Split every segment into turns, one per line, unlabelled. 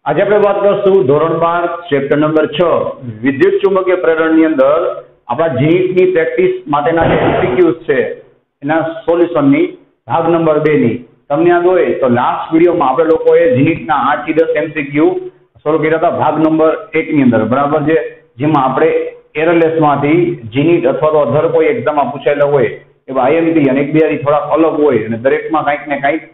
આજે આપણે વાત કરશું ધોરણ 12 ચેપ્ટર નંબર 6 વિદ્યુત ચુંબકીય પ્રેરણની અંદર આપણા જીનીટની પ્રેક્ટિસ માટેના જે એમસીક્યુઝ છે એના સોલ્યુશનની ભાગ નંબર 2 ની તમને યાદ હોય તો લાસ્ટ વિડીયોમાં આપણે લોકોએ જીનીટના 8 થી 10 એમસીક્યુ સોલ્વ કર્યા હતા ભાગ નંબર 1 ની અંદર, બરાબર છે, જેમાં આપણે એરરલેસમાંથી જીનીટ અથવા તો અધર કોઈ એક્ઝામમાં પૂછાયેલા હોય એવા આઈએમપી અને એકબીજાથી થોડાક અલગ હોય અને દરેકમાં કંઈક ને કંઈક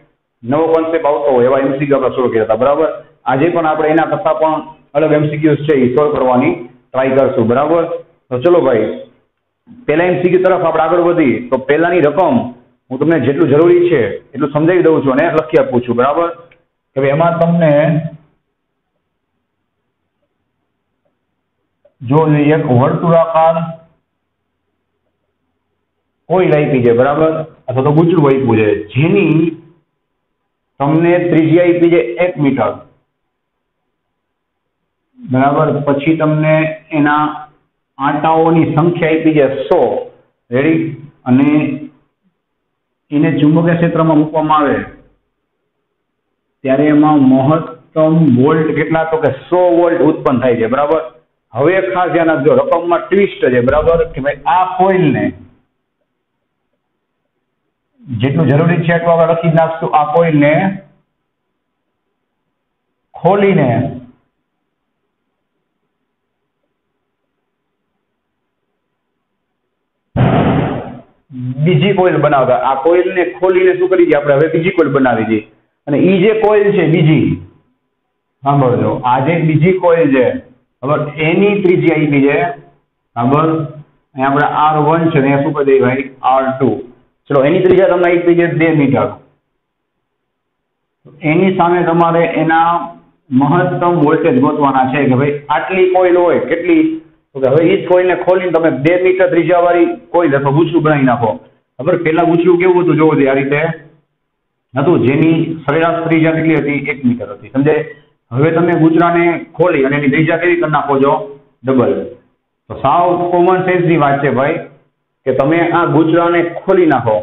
નવો કોન્સેપ્ટ આવતો હોય એવા એમસીક્યુ આપણે સોલ્વ કર્યા હતા, બરાબર. આજે પણ આપણે એના કરતાં પણ અલગ એમસીક્યુઝ છે એ સોલ્વ કરવાની ટ્રાય કરશું, બરાબર. તો ચલો ભાઈ, પહેલા એમસીક્યુ તરફ આપણે આગળ વધી તો પહેલાની રકમ હું તમને જેટલું જરૂરી છે એટલું સમજાવી દઉં છું અને લખી આપું છું, બરાબર. કે ભાઈ એમાં તમને જો એક વર્તુળાકાર કોઈલ આપી છે, બરાબર, અથવા તો ગૂંચળું આપ્યું છે જેની તમને ત્રિજ્યા આપી છે 1 મીટર, બરાબર. પછી તમને એના આંટાઓની સંખ્યા આપી છે 100, રેડી, અને એને ચુંબકીય ક્ષેત્રમાં મૂકવામાં આવે ત્યારે એમાં મહત્તમ વોલ્ટ કેટલા, તો કે 100 વોલ્ટ ઉત્પન્ન થાય છે, બરાબર. હવે ખાસ ધ્યાન આપજો, રકમમાં ટ્વિસ્ટ છે, બરાબર, કે ભાઈ આ કોઇલને જેટલું જરૂરી છે એટલું આપણે લખી નાખશું. આ કોઇલને ખોલીને બીજી કોઇલ બનાવતા, આ કોઇલને ખોલીને શું કરી દઈએ આપણે હવે બીજી કોઇલ બનાવી દઈએ, અને એ જે કોઇલ છે બીજી, સાંભળજો, આ જે બીજી કોઇલ છે બરાબર એની ત્રિજ્યા આપી છે, બરાબર. અહીંયા આપણે R1 છે અહીંયા શું કરી દઈએ ભાઈ R2, ચલો એની ત્રિજ્યા તમને આપી છે 2 મીટર. એની સામે તમારે એના મહત્તમ વોલ્ટેજ ગોતવાના છે કે ભાઈ આટલી કોઇલ હોય કેટલી, તો કે હવે એ જ કોઇલને ખોલીને તમે 2 મીટર ત્રિજ્યાવાળી કોઇલ અથવા ગૂંચળું બનાવી નાખો, બરાબર. પેલા ગૂંચળું કેવું હતું જોવો જોઈએ, આ રીતે હતું જેની સરેરાશ ત્રિજ્યા કેટલી હતી 1 મીટર હતી, સમજે. હવે તમે ગૂંચળાને ખોલી અને એની ત્રિજ્યા કેવી કરી નાખો છો, ડબલ. તો સાવ કોમન સેન્સની વાત છે ભાઈ કે તમે આ ગૂંચળાને ખોલી નાખો,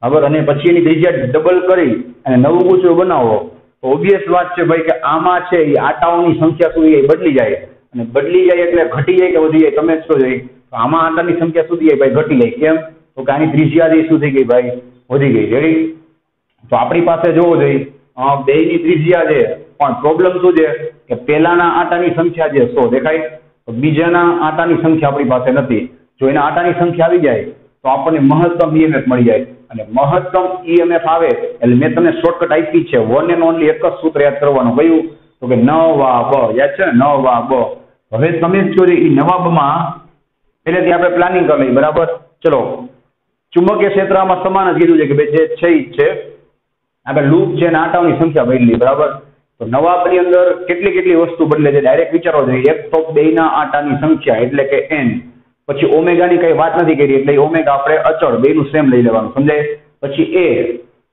બરાબર, અને પછી એની ત્રિજ્યા ડબલ કરી અને નવું ગૂંચળું બનાવો, તો ઓબ્વિયસ વાત છે ભાઈ કે આમાં છે એ આટાઓની સંખ્યા શું એ બદલી જાય, અને બદલી જાય એટલે ઘટી જાય કે વધી જાય તમે જ કહો જાય. તો આમાં આટાની સંખ્યા શું થઈ જાય ભાઈ, ઘટી જાય. કેમ? તો કે આની ત્રિજ્યા શું થઈ ગઈ ભાઈ, વધી ગઈ, રેડી. તો આપણી પાસે જોવો જોઈએ બેયની ત્રિજ્યા છે, પણ પ્રોબ્લેમ શું છે કે પહેલાના આટાની સંખ્યા છે 100 દેખાય, તો બીજાના આટાની સંખ્યા આપણી પાસે નથી. જો એના આટાની સંખ્યા આવી જાય તો આપણને મહત્તમ ઈએમએફ મળી જાય, અને મહત્તમ ઈએમએફ આવે એટલે મેં તમને શોર્ટકટ આપી છે, વન એન્ડ ઓનલી એક જ સૂત્ર યાદ કરવાનું, કયું? તો કે નવા બ, યાદ છે ને, નવા બ. હવે તમે જ કહો એ નવા બમાં પહેલેથી આપણે પ્લાનિંગ કરી લઈએ, બરાબર. ચલો, ચુંબકીય ક્ષેત્રમાં સમાન જ કીધું છે કે ભાઈ જે છે ઈ છે, આપણે લૂપ છે અને આટાઓની સંખ્યા બદલી, બરાબર. તો નવાબની અંદર કેટલી કેટલી વસ્તુ બદલે છે ડાયરેક્ટ વિચારવો જોઈએ. એક તો બેયના આટાની સંખ્યા એટલે કે n, પછી ઓમેગાની કઈ વાત નથી કરી એટલે ઓમેગા આપણે અચળ બેયનું સેમ લઈ લેવાનું, સમજાય. પછી a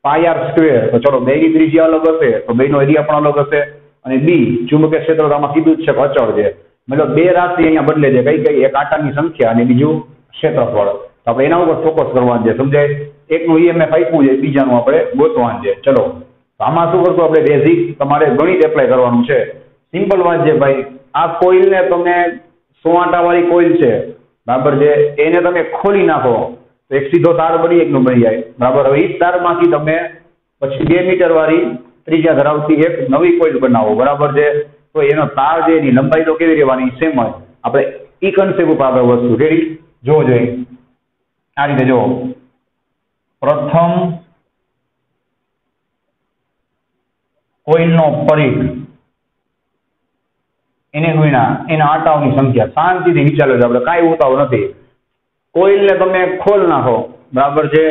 પાઈ r સ્ક્વેર, તો ચલો બેયની ત્રિજ્યા અલગ હશે તો બેયનો એરિયા પણ અલગ હશે, અને b ચુંબકીય ક્ષેત્ર તો આમાં કીધું જ છે કે અચળ છે, મતલબ બે રાશિ અહીંયા બદલે છે, કઈ કઈ? એક આટાની સંખ્યા અને બીજું ક્ષેત્રફળ. તો આપણે એના ઉપર ફોકસ કરવાનું છે, સમજાય. એકનું ઈએમએફ આપ્યું છે, બીજાનું આપણે ગોતવાનું છે. ચલો, આમાં શું કરશું આપણે, બેઝિક તમારે ગણિત એપ્લાય કરવાનું છે. સિમ્પલ વાત છે ભાઈ, આ કોઇલને તમે 100 આંટાવાળી કોઇલ છે, બરાબર છે, એને તમે ખોલી નાખો તો એક સીધો તાર બની એકનો બની જાય, બરાબર. હવે એ તારમાંથી તમે પછી 2 મીટર વાળી ત્રિજ્યા ધરાવતી એક નવી કોઇલ બનાવો, બરાબર છે. તો એનો તાર છે એની લંબાઈ તો કેવી રહેવાની, સેમ જ. આપણે ઈ કન્સેપ્ટ ઉપર આગળ વધશું, રેડી. જોવો જોઈએ આ રીતે, જો પ્રથમ કોઇલનો પરિઘ એને ગુણ્યા એના આટાઓની સંખ્યા. શાંતિથી વિચારો છો, આપણે કાંઈ ઉતાવળ નથી. કોઇલને તમે ખોલ નાખો, બરાબર છે,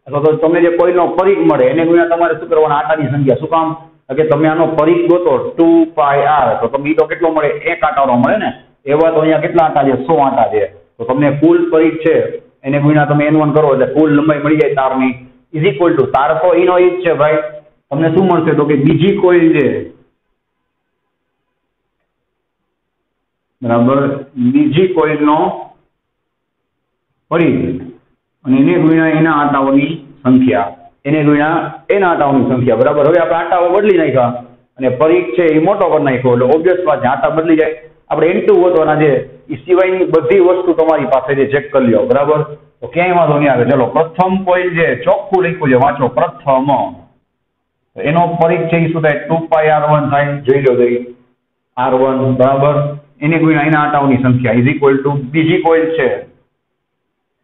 અથવા તો તમને જે કોઇલનો પરિઘ મળે એને ગુણ્યા તમારે શું કરવાના, આટાની સંખ્યા. શું કામ? કે તમે આનો પરિઘ ગોતો 2 પાઈ r, તો તમને તો કેટલો મળે, એક આટાનો મળે ને. એવા તો અહીંયા કેટલા આટા છે, 100 આટા છે. તો તમને કુલ પરિઘ છે એને ગુણ્યા તમે n1 કરો એટલે કુલ લંબાઈ મળી જાય તારની, ઇઝ ઇક્વલ ટુ તાર તો એનો ઈ જ છે ભાઈ. તમને શું મળશે તો કે બીજી કોઇલ છે, બરાબર, બીજી કોઇલનો પરિઘ અને એને ગુણ્યા એના આટાઓની સંખ્યા, એને ગુણ્યા એના આટાઓની સંખ્યા, બરાબર. હવે આપણે આટાઓ બદલી નાખ્યા અને પરિઘ છે એ મોટો કરી નાખ્યો એટલે ઓબ્વિયસ વાત છે, આટા બદલી જાય. આપણે N2 ગોતવાના છે, એ સિવાયની બધી વસ્તુ તમારી પાસે છે, ચેક કરી લો. બરાબર, તો ક્યાંય વાંધો નહીં આવે. ચલો, પ્રથમ કોઇલ છે ચોખ્ખું લખ્યું છે, વાંચો પ્રથમ. એનો પરિઘ છે એ શું થાય? 2πr1 થાય. જોઈ લો જઈ R1 બરાબર, એની ગુણ્યા એના આટાઓની સંખ્યા ઇઝ ઇક્વલ ટુ બીજી કોઇલ છે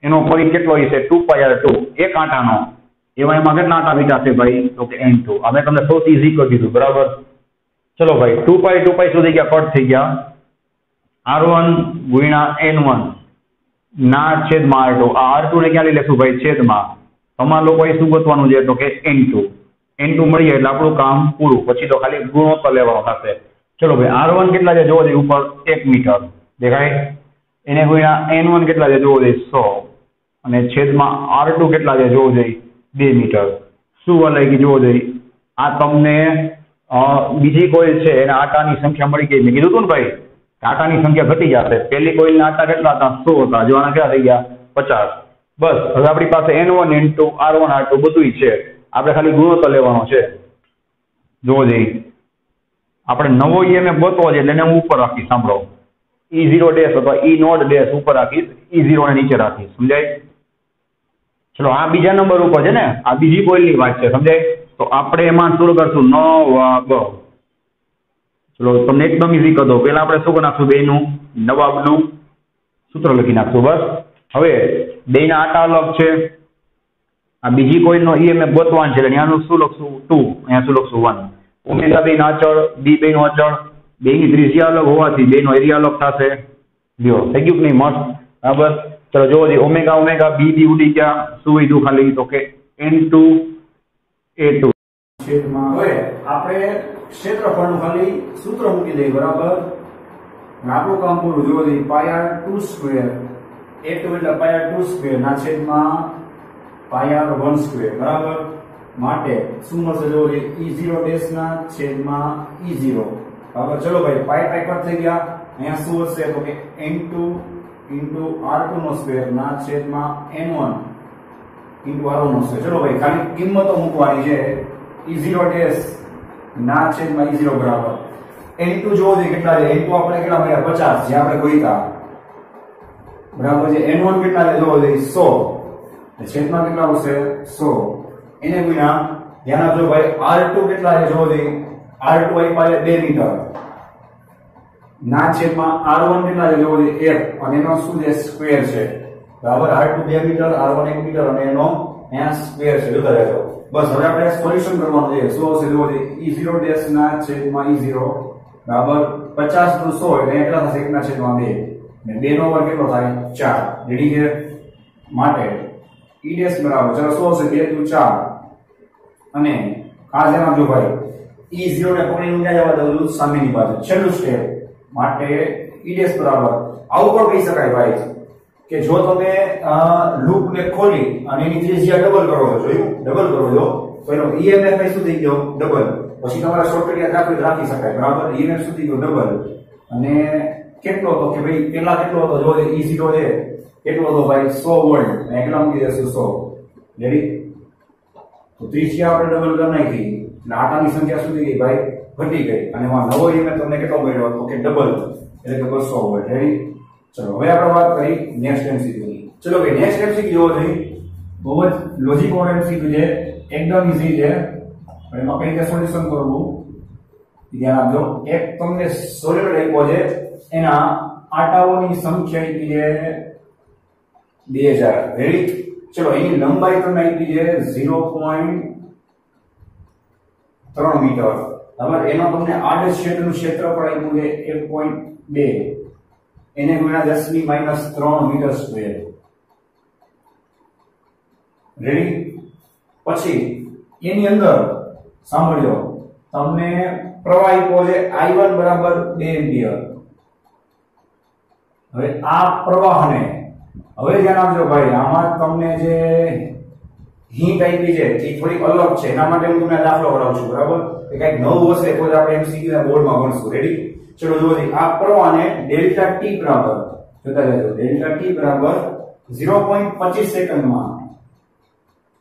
એનો પરિઘ કેટલો હશે? 2πr2, એક આટાનો. એમાં કેટલા આટા વીટાશે ભાઈ? તો કે N2. અમે તમને સૌથી ઇઝી કરી દીધું. બરાબર, ચલો ભાઈ 2π સુધી ગયા, કટ થઈ ગયા. R1 ગુણ્યા N1 ના છેદમાં R2. આ R2 ને ક્યાં લઈ લેશું ભાઈ? છેદમાં. તમારા લોકોએ શું ગોતવાનું છે? તો કે N2. N2 મળી જાય એટલે આપણું કામ પૂરું. પછી તો ખાલી ગુણોત્તર લેવાનો થશે. ચલો ભાઈ, R1 કેટલા છે જોવો જોઈએ, ઉપર 1 મીટર દેખાય. એને ગુણ્યા N1 કેટલા છે જોવો જોઈએ, 100. અને છેદમાં R2 કેટલા છે જોવો જોઈએ, 2 મીટર. શું વલાઈ જોવો જોઈએ. આ તમને બીજી કોઇલ છે એના આટાની સંખ્યા મળી ગઈ. મેં કીધું હતું ને ભાઈ, આટાની સંખ્યા ઘટી જશે. પહેલી કોઇલના આટા કેટલા હતા? 100 હતા. જો આના કેટલા થઈ ગયા? 50. બસ, હવે આપણી પાસે N1 N2 R1 R2 બધું છે. આપણે ખાલી ગુણોત્તર લેવાનો છે. જોવો જોઈએ, આપણે નવો EMF ગોતવો છે એટલે એને હું ઉપર રાખીશ. સાંભળો, E0 ડેશ અથવા E નોટ ડેશ ઉપર રાખીશ, E0 ને નીચે રાખીશ. સમજાય? ચલો, આ બીજા નંબર ઉપર છે ને, આ બીજી કોઇલની વાત છે. સમજાય? તો આપણે એમાં શું કરશું? નવાબ. ચલો, તમને એકદમ ઈઝી કરી દો. પેલા આપણે શું નાખશું? બેનું નવાબનું સૂત્ર લખી નાખશું. બસ, હવે બેના આટા અલગ છે. આ બીજી કોઇલનો EMF ગોતવાનું છે એટલે અહીંયાનું શું લખશું? 2. અહીંયા શું લખશું? 1. ઓમેગા બે ના અચળ, બી બે નો અચળ, બેની ત્રિજ્યા અલગ હોવાથી બેનો એરિયા અલગ થશે. લ્યો, થઈ ગયું કે નહીં? મસ્ત. બરાબર, ચલો જોવો જોઈએ. ઓમેગા ઓમેગા બી ઉડી ગયા. શું વધ્યું ખાલી? તો કે N2 A2.
હવે આપણે ક્ષેત્રફળનું ખાલી સૂત્ર મૂકી દઈએ. બરાબર, આપણું કામ પૂરું. જોવો જોઈએ, πr2² A2 એટલે πr2² ના છેદમાં πr1². બરાબર, માટે શું મળશે? જોવો જોઈએ, E0 ડેશ ના છેદમાં E0. બરાબર, ચલો ભાઈ, પાઈ કટ થઈ ગયા. અહીંયા શું હશે? તો કે N2 R2 નો સ્ક્વેર ના છેદમાં N1 R1 નો સ્ક્વેર. ચલો ભાઈ, ખાલી કિંમતો મૂકવાની છે. E0 ડેશ ના છેદમાં E0 બરાબર N2 જોવો જોઈએ કેટલા છે. N2 આપણે કેટલા મળ્યા? 50 જે આપણે ગોઈતા. બરાબર છે. N1 કેટલા છે જોવો જોઈએ? 100. છેદમાં કેટલા આવશે? 100. એને ગુણ્યા, ધ્યાન આપજો ભાઈ, R2 કેટલા છે જોવો જોઈએ. R2 આઈ પાસે 2 મીટર ના છેદમાં R1 કેટલા છે જોવો જોઈએ? 1. અને એનો શું છે? સ્ક્વેર છે. બરાબર, R2 2 મીટર, R1 1 મીટર અને એનો અહીંયા સ્ક્વેર છે. જોતા રહેજો. બસ, હવે આપણે સોલ્યુશન કરવાનું છે. શું આવશે જોવો જોઈએ? E0 ડેશ ના છેદમાં E0 બરાબર 50 નું 100 એટલે કેટલા થશે? 1 ના છેદમાં 2 અને 2 નો વર્ગ કેટલો થાય? 4. રેડી છે? માટે E ડેશ બરાબર, ચલો શું આવશે? 2 × 4. અને ખાસ ધ્યાન આપજો ભાઈ, E0 ને પકડીને ક્યાં જવા દઉં? સામેની બાજુ, છેલ્લું સ્ટેપ. માટે E ડેશ બરાબર આવું પણ કહી શકાય ભાઈ કે જો તમે લૂપ ને ખોલી અને એની ત્રિજ્યા ડબલ કરો છો, જોયું? ડબલ કરો છો તો એનો EMF શું થઈ ગયો? ડબલ. પછી તમારા શોર્ટકટ યાદ રાખી શકાય. બરાબર, EMF શું થઈ ગયો? ડબલ. અને કેટલો હતો કે ભાઈ પેલા કેટલો હતો? જો E0 છે કેટલો હતો ભાઈ? 100 વોલ્ટ. અને કેટલા મૂકી દેશું? 100. રેડી? તો ત્રિજ્યા આપણે ડબલ કરી નાખી એટલે આટાની સંખ્યા શું થઈ ગઈ ભાઈ? ઘટી ગઈ. અને એમાં નવો EMF તમને કેટલો મળ્યો? તો કે ડબલ, એટલે કે 200 વોલ્ટ. રેડી? ચલો, હવે આપણે વાત કરી નેક્સ્ટ MCQ ની. ચલો ભાઈ, નેક્સ્ટ MCQ જોવો જોઈએ. બહુ જ લોજિક વાળો MCQ છે, એકદમ ઈઝી છે. પણ એમાં કઈ રીતે સોલ્યુશન કરવું ધ્યાન આપજો. એક તમને સોલ્યુશન આપ્યો છે, એના આટાઓની સંખ્યા આપી છે 2000. રેડી? ચલો, એની લંબાઈ તમને આપી છે 0.3 મીટર. બરાબર, એનો તમને આડછેદ ક્ષેત્રનું ક્ષેત્રફળ આપ્યું છે 1.2. એને ગુણ્યા 10⁻³ મીટર સ્ક્વેર. રેડી? પછી એની અંદર સાંભળ્યો, તમને પ્રવાહ આપ્યો છે I1 બરાબર 2 એમ્પિયર. હવે આ પ્રવાહને, હવે ધ્યાન આપજો ભાઈ, આમાં તમને જે હિન્ટ આપી છે એ થોડી અલગ છે. એના માટે હું તમને દાખલો કરાવું છું. બરાબર, કે કંઈક નવું હશે તો જ આપણે MCQ ના બોર્ડમાં ભણશું. રેડી? ચલો જોવો જોઈએ, આ પ્રવાહને ડેલ્ટા ટી બરાબર, જોતા રહેજો, ડેલ્ટા ટી બરાબર 0.25 સેકન્ડમાં,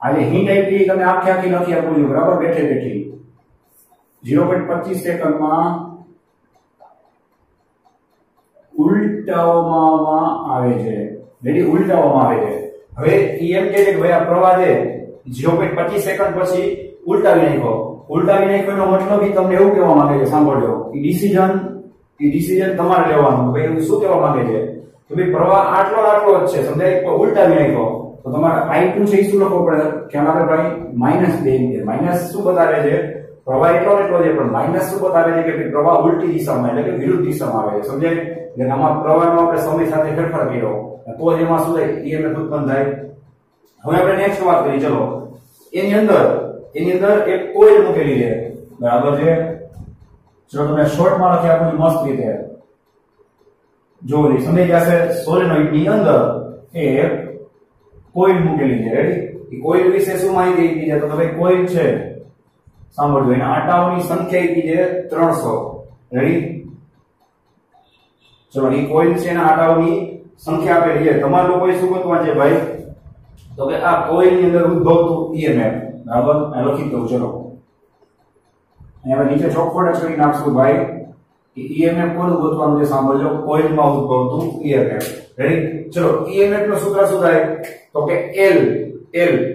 આજે હિન્ટ આપી તમને આખી લખી આપું છું. બરાબર, બેઠે બેઠી 0.25 સેકન્ડમાં ઉલટાવવામાં આવે છે. રેડી, ઉલટાવવામાં આવે છે. હવે એમ કહે છે કે ભાઈ આ પ્રવાહ છે 0.25 સેકન્ડ પછી ઉલટાવી નાખ્યો. ઉલટાવી નાખ્યોનો મતલબ ઈ તમને એવું કહેવા માંગે છે, સાંભળજો, ઈ ડિસિઝન તમારે લેવાનું. ભાઈ શું કહેવા માંગે છે કે ભાઈ પ્રવાહ આટલો જ છે, સમજાય, પણ ઉલટાવી નાખ્યો તો તમારે I2 છે એ શું લખવો પડે? ખ્યાલ આવે ભાઈ? -2 એમ્પિયર. માઇનસ શું બતાવે છે? પ્રવાહ એટલો છે, પણ માઇનસ શું બતાવે છે કે પ્રવાહ ઉલટી દિશામાં એટલે કે વિરુદ્ધ દિશામાં આવે છે, સમજાય? એટલે આમાં પ્રવાહનો આપણે સમય સાથે ફેરફાર કર્યો તો જ એમાં શું થાય? EMF ઉત્પન્ન થાય. હવે આપણે નેક્સ્ટ વાત કરીએ. ચલો, એની અંદર એક કોઇલ મૂકેલી છે, બરાબર છે? ચલો તમને શોર્ટમાં લખી આપું મસ્ત રીતે જો સમજી જશે. સોલેનોઇડ ની અંદર એક કોઇલ મૂકેલી છે. રેડી? એ કોઇલ વિશે શું માહિતી આપી છે? તો ભાઈ કોઇલ છે, સાંભળજો, એના આટાઓની સંખ્યા આપી છે 300. રેડી? ચલો, એ કોઇલ છે, એના આટાઓની સંખ્યા આપેલી છે. તમારા લોકોએ શું કરવાનું છે ભાઈ? તો કે આ કોઇલ ની અંદર ઉદ્ભવતું EMF, બરાબર, આ લખી દઉં. ચલો, અહીંયા નીચે ચોખવટ કરી નાખશું ભાઈ કે EMF કોનું ગોતવાનું છે? સાંભળજો, કોઇલમાં ઉદ્ભવતું EMF. રેડી? ચલો, EMF નું સૂત્ર શું થાય? તો કે L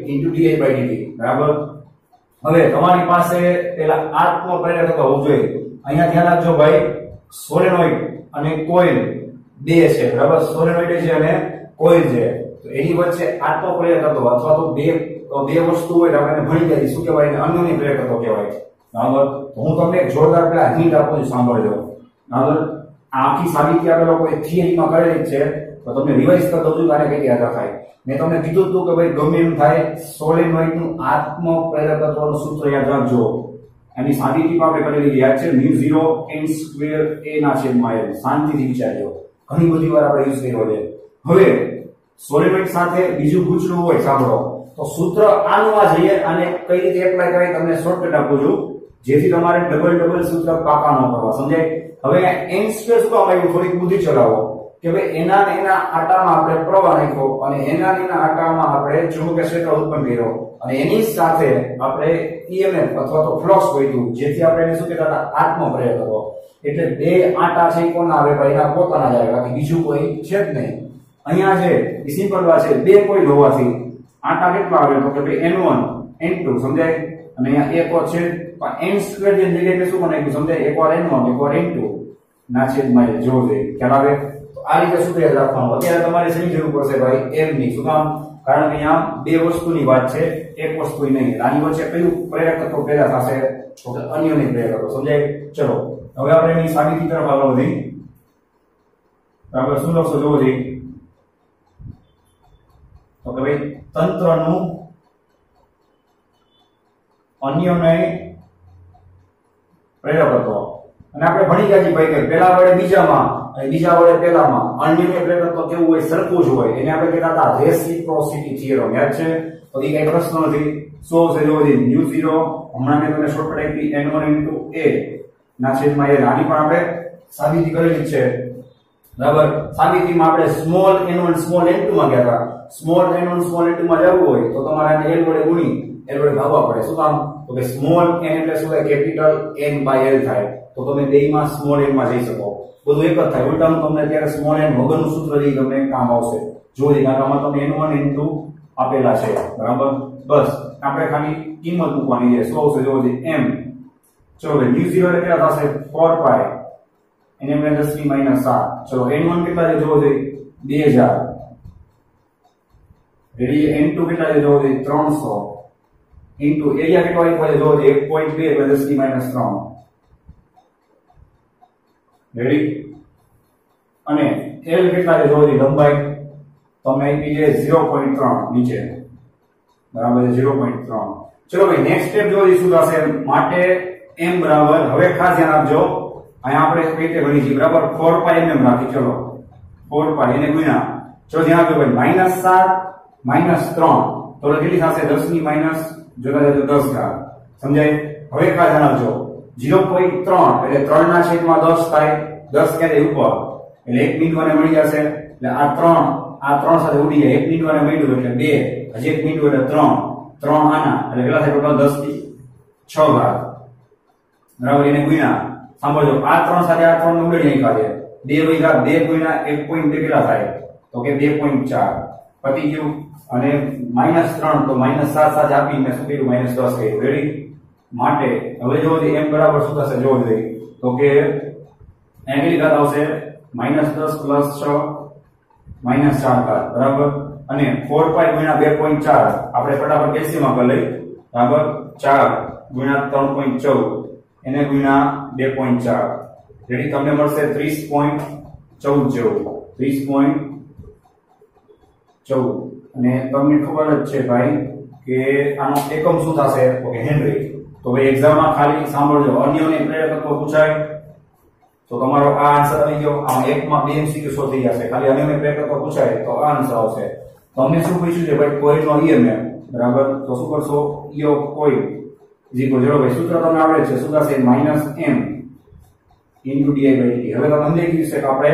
di/dt, બરાબર? હવે તમારી પાસે પેલા આત્મ પ્રેરકત્વ હોવું જોઈએ. અહીંયા ધ્યાન રાખજો ભાઈ, સોલેનોઇડ અને કોઇલ બે છે, બરાબર? સોલેનોઇડ છે અને કોઇલ છે, તો એની વચ્ચે આત્મ પ્રેરકત્વ અથવા તો બે વસ્તુ હોય તો આપણે ભણી ગયા શું કહેવાય? એને અન્યોન્ય પ્રેરકત્વ કહેવાય. બરાબર? તો હું તમને એક જોરદાર પેલા હિન્ટ આપું છું, સાંભળજો. બરાબર? આખી સાબિતી આપણે લોકોએ થિયરીમાં કરેલી જ છે, તો તમને રિવાઇઝ કરી દઉં છું, આને કઈ યાદ રખાય. મેં તમને કીધું હતું કે ભાઈ ગમે એમ થાય, સોલેનોઇડનું આત્મ પ્રેરકત્વનું સૂત્ર યાદ રાખજો. એની સાબિતી આપણે કરેલી યાદ છે, μ0 n² A/L. શાંતિથી વિચારજો, ઘણી બધી વાર આપણે યુઝ કર્યો છે. હવે સોલેનોઇડ સાથે બીજું પૂછવું હોય, સાંભળો, તો સૂત્ર આનું આ જઈએ અને કઈ રીતે એપ્લાય કરાય તમને શોર્ટકટ આપું છું, જેથી તમારે ડબલ સૂત્ર પાકા ન કરવા, સમજાય? હવે n² શું કામ આવ્યું? થોડીક બુદ્ધિ ચલાવો કે ભાઈ એના આટામાં આપણે પ્રવાહ નાખ્યો અને એના આટામાં આપણે ચુંબકીય ક્ષેત્ર ઉત્પન્ન કર્યો અને એની સાથે આપણે EMF અથવા તો ફ્લક્સ વધ્યું, જેથી આપણે એને શું કહેતા હતા? આત્મ પ્રેરકત્વ. એટલે બે આટા છે કોના આવે ભાઈ? એના પોતાના જ આવે, બાકી બીજું કોઈ છે જ નહીં. અહીંયા છે એ સિમ્પલ વાત છે, બે કોઈ હોવાથી આટા કેટલા આવે? તો કે ભાઈ N1 N2, સમજાય? અને અહીંયા એક છે n² ની જગ્યાએ શું બનાવ્યું? સમજાય? એકવાર N1 એકવાર N2 ના છેદમાં જોવો જોઈએ. ખ્યાલ આવે? આ રીતે સૂત્ર યાદ રાખવાનું. અત્યારે તમારે શેની જરૂર પડશે ભાઈ? M ની. શું કામ? કારણ કે અહીંયા બે વસ્તુની વાત છે, એક વસ્તુ નહીં. આની વચ્ચે કયું પ્રેરકત્વ પેદા થશે? તો કે અન્યોન્ય પ્રેરકત્વ, સમજાય? ચલો, હવે આપણે એની સાબિતી તરફ આગળ વધી. બરાબર? શું લખશો જોવો જોઈએ? તો કે ભાઈ તંત્રનું અન્યોન્ય પ્રેરકત્વ. અને આપણે ભણી ગયા છીએ ભાઈ કે પેલા વડે બીજામાં અને બીજા વડે પેલામાં અન્યોન્ય પ્રેરકત્વ કેવું હોય? સરખું જ હોય. એને આપણે કહેતા હતા રેસિપ્રોસિટી થિયરમ. યાદ છે? તો એ કઈ પ્રશ્ન નથી. શું છે જોવો જોઈએ? μ0, હમણાં મેં તમને શોર્ટકટ આપી, N1 * A/L. આની પણ આપણે સાબિતી કરેલી છે, બરાબર? સાબિતીમાં આપણે સ્મોલ n1 સ્મોલ n2 માં ગયા હતા. સ્મોલ n1 સ્મોલ n2 માં જવું હોય તો તમારે આને L વડે ગુણી L વડે ભાગવા પડે. શું કામ? તો કે સ્મોલ n એટલે શું થાય? કેપિટલ N/L થાય. તો તમે બેયમાં સ્મોલ n માં જઈ શકો. બધું એક જ થાય. ઉલટાનું તમને અત્યારે સ્મોલ n વગરનું સૂત્ર લઈ તમને કામ આવશે. જોઈ કારણ આમાં તમને N1 N2 આપેલા છે, બરાબર? બસ આપણે ખાલી કિંમત મૂકવાની છે. શું આવશે જોવો જોઈએ? M. ચલો ભાઈ μ0 એટલે કેટલા થશે? 4π એને મેં 10 ની -7. ચલો N1 કેટલા છે જોવો જોઈએ? 2000. રેડી? N2 કેટલા છે જોવો જોઈએ? 300 ઇન્ટુ એરિયા કેટલો આપ્યો છે જોવો જોઈએ? 1.2 એટલે 10 ની -3. રેડી? અને L કેટલા છે જોવો જોઈએ? લંબાઈ તમે આપી છે 0.3 નીચે, બરાબર છે? 0.3. ચલો ભાઈ નેક્સ્ટ સ્ટેપ જોઈએ શું થશે? માટે M બરાબર, હવે ખાસ ધ્યાન આપજો, અહીંયા આપણે કઈ રીતે ગણી છે? બરાબર? 4π mm રાખી. ચલો 4π એને ગુણ્યા, ચલો ધ્યાન આપજો ભાઈ, -7 -3 તો કેટલી થશે? 10 ની માઈનસ જોતા જજો 10 ઘાત. સમજાય? હવે ખાસ ધ્યાન આપજો, 0.3 એટલે 3/10 થાય. 10 ક્યારે ઉપર એટલે 1 મિનિટ મને મળી જશે. એટલે આ 3 સાથે ઉડી જાય. 1 મિનિટ મને મળ્યું એટલે 2, હજી 1 મિનિટ એટલે 3 આના એટલે કેટલા થાય? ટોટલ 10 થી 6 ઘાત. બરાબર એને ગુણ્યા સાંભળજો આ 3 સાથે આ 3 ઉમેરી નાખ્યા છે 2 વૈગા 2 ગુણ્યા 1.2 કેટલા થાય તો કે 2.4 પતી ગયું અને -3 તો -7 સાથે આપીને શું કર્યું -10 કર્યું રેડી માટે હવે જો m બરાબર શું થશે જો જોઈએ તો કે એંગલ ઘાત આવશે -10 + 6 -4 ઘાત બરાબર અને 4π ગુણ્યા 2.4 આપણે ફટાફટ કેલ્સીમાં કરી લઈ બરાબર 4 ગુણ્યા 3.14 એને ગુણ્યા 2.4 રેડી તમને મળશે 30.14 જેવું 30.14 અને તમને ખબર જ છે ભાઈ કે આનો એકમ શું થશે તો કે હેનરી તો ભાઈ એક્ઝામમાં ખાલી સાંભળજો અન્યને પ્રેરકત્વ પૂછાય તો તમારો આ આન્સર આવી ગયો આ એકમાં બે એમસીક્યુ સો થઈ જશે ખાલી અન્યને પ્રેરકત્વ પૂછાય તો આ આન્સર આવશે તમને શું પૂછ્યું છે ભાઈ કોઈલનો ઈએમએફ બરાબર તો શું કરશો ઈઓ કોઈલ = 0 ભાઈ સૂત્ર તમને આવડે છે શું થશે -m * di/dt હવે તમને સમજાઈ ગયું છે કે આપણે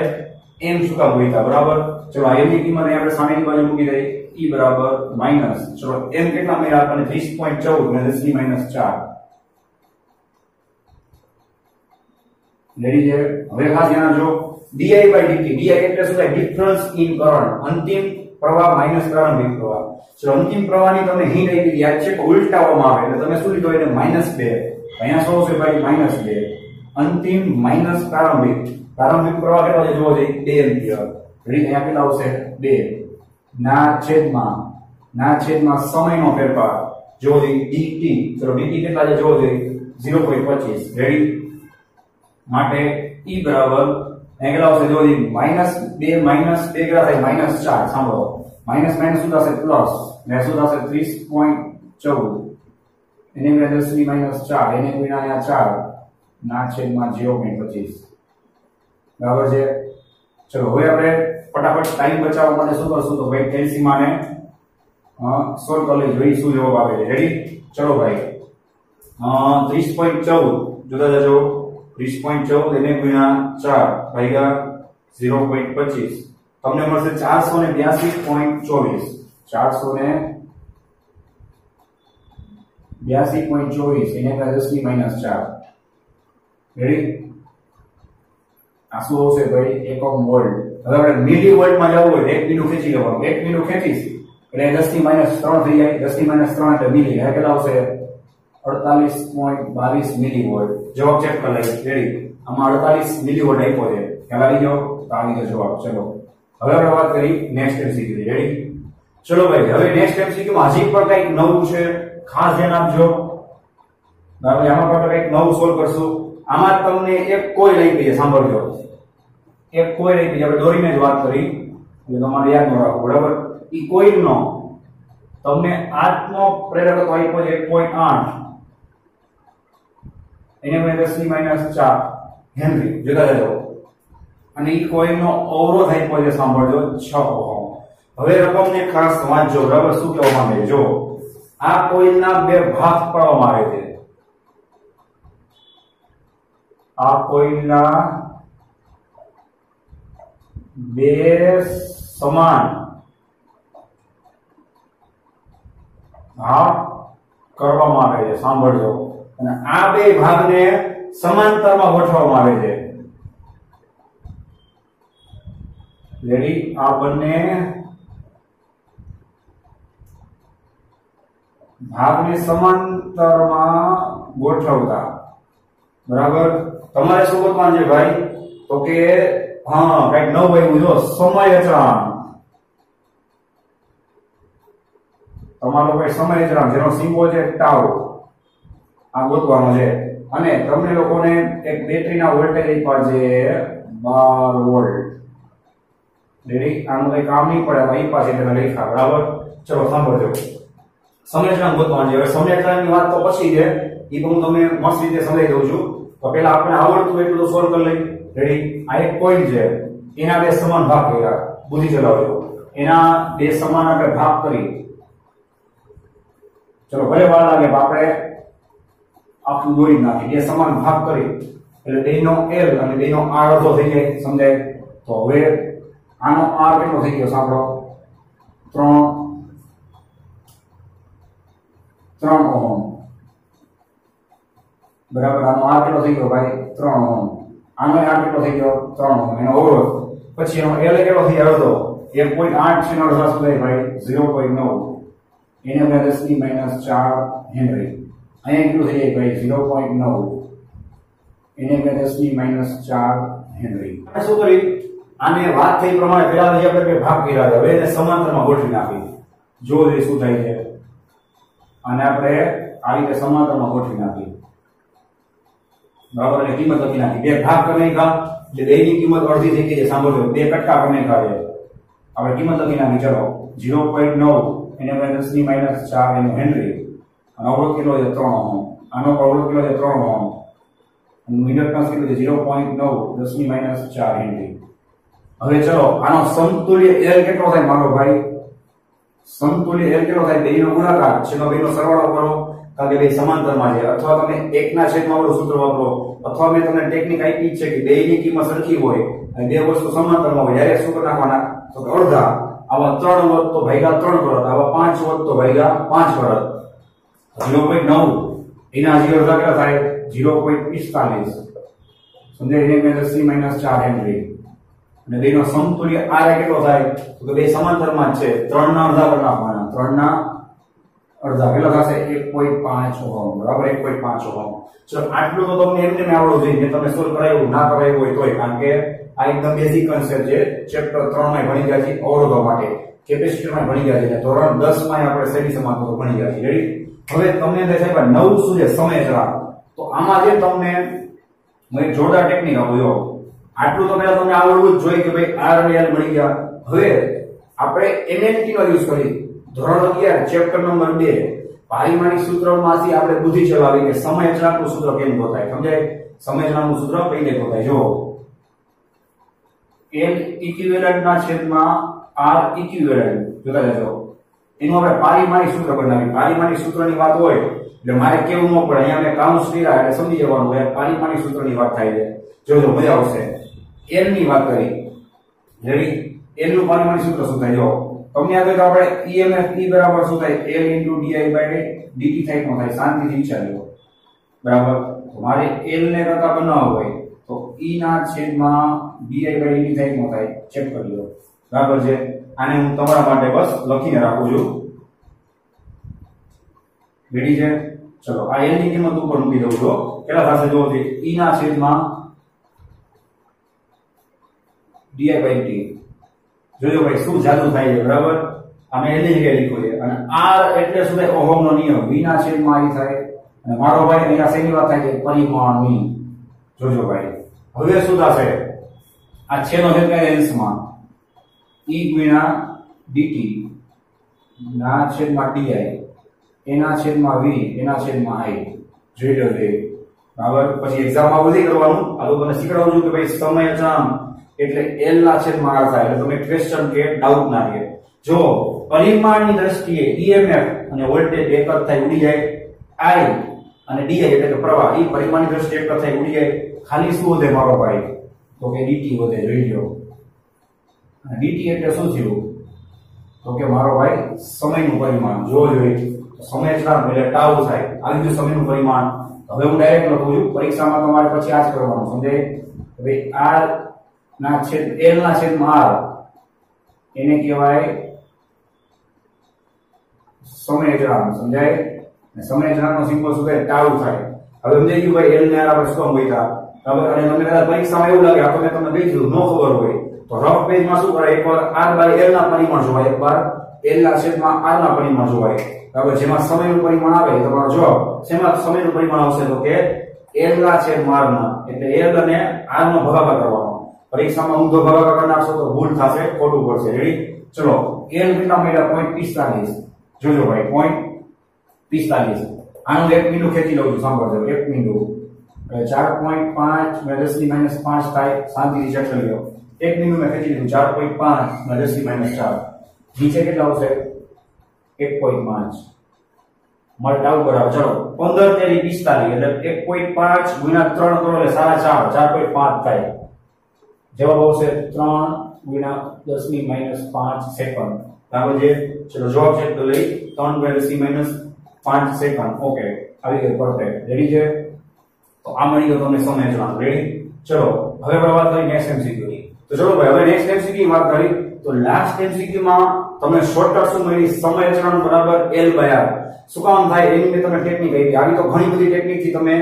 m શું કામ મૂક્યા બરાબર ચલો આ m ની કિંમત આપણે સામેની બાજુ મૂકી દઈએ e બરાબર માઈનસ ચલો m કેટલા મળ્યા આપણને 30.14 અને 10 - 4 રેડી છે હવે ખાસ ધ્યાન આપજો di/dt di એટલે શું થાય ડિફરન્સ ઇન કરંટ અંતિમ પ્રવાહ માઈનસ પ્રારંભિક પ્રવાહ ચલો અંતિમ પ્રવાહની તમને હિન્ટ આપી યાદ છે કે ઉલટાવવામાં આવે એટલે તમે શું લીધો એને -2 અહીંયા શું છે ભાઈ -2 અંતિમ માઈનસ પ્રારંભિક પ્રવાહ કેટલો છે જોવો જોઈએ 2 એમ્પિયર રેડી અહીંયા કેટલા આવશે 2 ના છેદમાં સમયનો ફેરફાર જોવો જોઈએ dt ચલો dt કેટલા છે જોવો જોઈએ 0.25 રેડી માટે e બરાબર કેટલા આવશે જોવો જોઈએ -2 કેટલા થાય -4 સાંભળો માઈનસ શું થશે પ્લસ ને શું થશે 30.14 એને ગુણ્યા 10 - 4 એને ગુણ્યા 4 ના છેદમાં 0.25 બરાબર છે ચલો હવે આપણે ફટાફટ ટાઈમ બચાવવા માટે શું કરશું તો ભાઈ કેલ્સીમાં ને સોલ્વ કરી લઈએ શું જવાબ આવે છે રેડી ચલો ભાઈ 30.14 જોતા જજો 30.14 એને ગુણ્યા 4 ભાગ્યા 0.25 તમને મળશે 482.24 482.24 એને 10 - 4 રેડી આ શું આવશે ભાઈ એકમ વોલ્ટ હવે આપણે મિલી વોલ્ટમાં જવું હોય 1 મિલી ખેંચી લેવાનું 1 મિલી ખેંચીશ એટલે 10 - 3 થઈ જાય 10 - 3 એટલે મિલી હવે કેટલા આવશે 48.22 મિલી વોલ્ટ જવાબ ચેક કરી લઈએ રેડી આમાં 48 મિલી વોલ્ટ આપ્યો છે ખ્યાલ આવી ગયો તો આવી ગયો જવાબ ચલો હવે આપણે વાત કરી નેક્સ્ટ એમસીક્યુ રેડી ચલો ભાઈ હવે નેક્સ્ટ એમસીક્યુ માં હજી પણ કંઈક નવું છે ખાસ ધ્યાન આપજો બરાબર આમાં પણ કંઈક નવું સોલ્વ કરશું આમાં તમને એક કોઈલ આપી છે સાંભળજો એક કોઈલ આપી છે આપણે દોરીને જ વાત કરી એટલે તમારે યાદ ન રાખવું બરાબર ઈ કોઈલનો તમને આત્મ પ્રેરકત્વ આપ્યો છે 1.8 એને મેં 10 - 4 હેનરી જોતા જજો અને ઈ કોઈલનો અવરોધ આપ્યો છે સાંભળજો 6 ઓહમ હવે રકમને ખાસ વાંચજો બરાબર શું કહેવામાં આવે જો આ કોઈલના બે ભાગ પાડવામાં આવે છે આ કોઈલના બે સમાન ભાગ કરવામાં આવે છે સાંભળજો અને આ બે ભાગને સમાંતરમાં ગોઠવવામાં આવે છે રેડી આ બંને ભાગને સમાંતરમાં ગોઠવતા બરાબર તમારે શું કરવાનું છે ભાઈ તો કે હા કઈક નવું આવ્યું જો સમય અચળાંક તમારો કોઈ સમય અચળાંક જેનો સિમ્બોલ છે ટાઉ આ ગોતવાનો છે અને તમને લોકોને એક બેટરીના વોલ્ટેજ આપ્યા છે 12 વોલ્ટ રેડી આનું કઈ કામ નહીં પડે ભાઈ પાસે એટલે લખ્યા બરાબર ચલો સાંભળજો સમય અચળાંક ગોતવાનો છે હવે સમય અચળાંકની વાત તો પછી છે એ તો હું તમને મસ્ત રીતે સમજાવી દઉં છું તો પેલા આપણે આવડતું એટલું તો સોલ્વ કરી લઈ રેડી આ એક કોઈલ છે એના બે સમાન ભાગ કર્યા બુદ્ધિ ચલાવજો એના બે સમાન આપણે ભાગ કરી ચલો ભલે વાર લાગે આપણે આખું દોરી નાખી બે સમાન ભાગ કરી એટલે બેનો L અને બેનો R અડધો થઈ જાય સમજાય તો હવે આનો R કેટલો થઈ ગયો સાંભળો 3 ઓહમ બરાબર આનો આ કેટલો થઈ ગયો ભાઈ 3 ઓહમ, આનો આ કેટલો થઈ ગયો 3 ઓહમ એનો અવરોધ, પછી એનો L કેટલો થઈ અડધો 1.8 છે નો અડધા સુધી ભાઈ 0.9 એને આપણે 10⁻4 હેનરી, અહીંયા કેટલું થઈ જાય ભાઈ 0.9 એને આપણે 10⁻4 હેનરી. શું કરી આને વાત થઈ પ્રમાણે પહેલા જે આપણે ભાગ કર્યા છે હવે એને સમાંતરમાં ગોઠવી નાખી, જો એ શું થાય છે અને આપણે આ રીતે સમાંતરમાં ગોઠવી નાખી બરાબર, એટલે કિંમત લખી નાખી, બે ભાગ કરી નાખ્યા એટલે બેની કિંમત અડધી થઈ ગઈ છે. સાંભળજો બે કટકા કરી નાખ્યા છે, આપણે કિંમત લખી નાખી. ચલો 0.9 એને આપણે 10⁻4 એનું હેનરી, અને અવરોધ કેટલો છે 3 ઓહમ, આનો અવરોધ કેટલો છે 3 ઓહમ, ઇન્ડક્ટન્સ કેટલું છે 0.9 10⁻4 હેનરી. હવે ચલો આનો સમતુલ્ય L કેટલો થાય મારો ભાઈ, સમતુલ્ય L કેટલો થાય, બેનો ગુણાકાર છેનો બેનો સરવાળો કરો, કારણ કે બે સમાંતરમાં છે, અથવા તમે 1/છેદમાં વાળું સૂત્ર વાપરો, અથવા મેં તમને ટેકનિક આપી છે કે બેની કિંમત સરખી હોય અને બે વસ્તુ સમાંતરમાં હોય ત્યારે શું કરી નાખવાના, તો અડધા, આવા 3 વધ તો ભાગ્યા 3 કરત, આવા 5 વધ તો ભાગ્યા 5 કરત. 0.9 એના હજી અડધા કેટલા થાય 0.45, સમજાય એને 10⁻4 હેનરી. અને બેનો સમતુલ્ય R કેટલો થાય તો બે સમાંતરમાં જ છે, 3 ના અડધા કરી નાખવાના, 3 ના અડધા કેટલા થશે 1.5 ઓહમ બરાબર, 1.5 ઓહમ. ચલો આટલું તો તમને એમને આવડવું જોઈએ, જે તમે સોલ્વ કરાવ્યું ના કરાવ્યું હોય તોય, કારણ કે આ એકદમ બેઝિક કન્સેપ્ટ છે. ચેપ્ટર 3 માં ભણી ગયા છે અવરોધો માટે, કેપેસિટર માં ભણી ગયા છે, ધોરણ 10 માં આપણે શ્રેણી સમાંતરો ભણી ગયા છે. રેડી? હવે તમને કહે સાહેબ નવું શું છે સમય ચલાવ, તો આમાં જે તમને હું એક જોરદાર ટેકનિક આપું. જો આટલું તો પહેલા તમને આવડવું જ જોઈએ કે ભાઈ R અને L મળી ગયા. હવે આપણે MNT નો યુઝ કરી ધોરણ 11 ચેપ્ટર નંબર 2 પારિમાણિક સૂત્રમાંથી આપણે બુદ્ધિ ચલાવી કે સમય અચળાંકનું સૂત્ર કેમ ગોતાય. સમજાય? સમય અચળાંકનું સૂત્ર કઈ રીતે ગોતાય, જો L ઇક્વિવેલન્ટ ના છેદમાં R ઇક્વિવેલન્ટ જોતા જજો, એનું આપણે પારિમાણિક સૂત્ર બનાવી. પારિમાણિક સૂત્રની વાત હોય એટલે મારે કેવું ન પડે, અહીંયા મેં કાઉન્સ કર્યા એટલે સમજી જવાનું હોય પારિમાણિક સૂત્રની વાત થાય છે. જોજો મજા આવશે. L ની વાત કરી, રેડી? L નું પારિમાણિક સૂત્ર શું થાય, જો તમને યાદ હોય તો આપણે EMF E બરાબર શું થાય L di/dt થાય નો થાય, શાંતિથી વિચારજો બરાબર. તો મારે L ને કરતા બનાવવો હોય તો E ના છેદમાં di/dt થાય નો થાય, ચેક કરી લો બરાબર છે. આને હું તમારા માટે બસ લખીને રાખું છું, રેડી છે? ચલો આ L ની કિંમત ઉપર મૂકી દઉં છું, કેટલા થશે જો E ના છેદમાં di/dt. જોજો ભાઈ શું જાદુ થાય છે બરાબર. અમે L ની જગ્યાએ લખ્યું છે, અને R એટલે શું થાય ઓહમનો નિયમ, V ના છેદમાં I થાય, અને મારો ભાઈ અહીંયા શેની વાત થાય છે પરિમાણની. જોજો ભાઈ હવે શું થશે, આ છેનો છે કઈ અંશમાં E ગુણ્યા dt ના છેદમાં di એના છેદમાં V એના છેદમાં I. જોઈ લો બરાબર. પછી એક્ઝામમાં બધી કરવાનું, આ તો તમને શીખવાડું છું કે ભાઈ સમય અચળાંક એટલે L ના છેદમાં R થાય, એટલે તમે ક્વેશ્ચન કે ડાઉટ ના રહે. જો પરિમાણની દ્રષ્ટિએ EMF અને વોલ્ટેજ એક જ થાય ઉડી જાય, I અને di એટલે કે પ્રવાહ એ પરિમાણની દ્રષ્ટિએ એક જ થાય ઉડી જાય, ખાલી શું વધે મારો ભાઈ, તો કે dt વધે. જોઈ લો dt એટલે શું થયું, તો કે મારો ભાઈ સમયનું પરિમાણ. જો જોઈ સમય અચળાંક એટલે ટાઉ થાય, આવી ગયું સમયનું પરિમાણ. હવે હું ડાયરેક્ટ લખું છું, પરીક્ષામાં તમારે પછી આ જ કરવાનું. સમજાય? હવે R ના છેદ L ના છેદમાં R એને કહેવાય સમય અચળાંક. સમજાય? સમય અચળાંકનો સિમ્બોલ શું થાય ટાઉ થાય. હવે સમજાઈ ગયું ભાઈ L ને R આપણે શું મૂક્યા બરાબર. અને તમને કદાચ પરીક્ષામાં એવું લાગે આપણે તમને કહી દીધું ન ખબર હોય તો રફ પેજમાં શું કરાય, એકવાર R/L ના પરિમાણ જોવાય, એકવાર L ના છેદમાં R ના પરિમાણ જોવાય બરાબર. જેમાં સમયનું પરિમાણ આવે તમારો જવાબ શેમાં સમયનું પરિમાણ આવશે, તો કે L ના છેદમાં R ના, એટલે L અને R નો ભાગાકાર કરવાનો. પરીક્ષામાં ઊંધો ભાગાકાર કરી નાખશો તો ભૂલ થશે, ખોટું પડશે. રેડી? ચલો L કેટલા મળ્યા 0.45. જોજો ભાઈ 0.45. આનું એક બિંદુ ખેંચી લઉં છું, સાંભળજો એક બિંદુ 4.5 મેં 10⁻5 થાય, શાંતિથી ચેક કરી લો. એક બિંદુ મેં ખેંચી લીધું 4.5 મેં 10⁻4, નીચે કેટલા આવશે 1.5 મળતા બરાબર. ચલો 15 તેરી 45 એટલે 1.5 ગુણ્યા 3 કરો એટલે 4.5 4.5 થાય. જવાબ આવશે 3 ગુણ્યા 10⁻5 સેકન્ડ બરાબર છે. ચલો જવાબ ચેક કરી લઈ, 3 ગુણ્યા 10⁻5 સેકન્ડ. ઓકે આવી ગયો, પરફેક્ટ. રેડી છે? આ મળી ગયો તમને સમય અચળાંક. રેડી? ચલો હવે આપણે વાત કરી નેક્સ્ટ એમસીક્યુ ની. તો ચલો ભાઈ હવે નેક્સ્ટ એમસીક્યુ વાત કરી તો લાસ્ટ એમસીક્યુ માં તમને શોર્ટકટ શું મળી? સમય અચળાંક બરાબર L/R. શું કામ થાય એની મેં તમને ટેકનિક આપી. આવી તો ઘણી બધી ટેકનિક થી તમે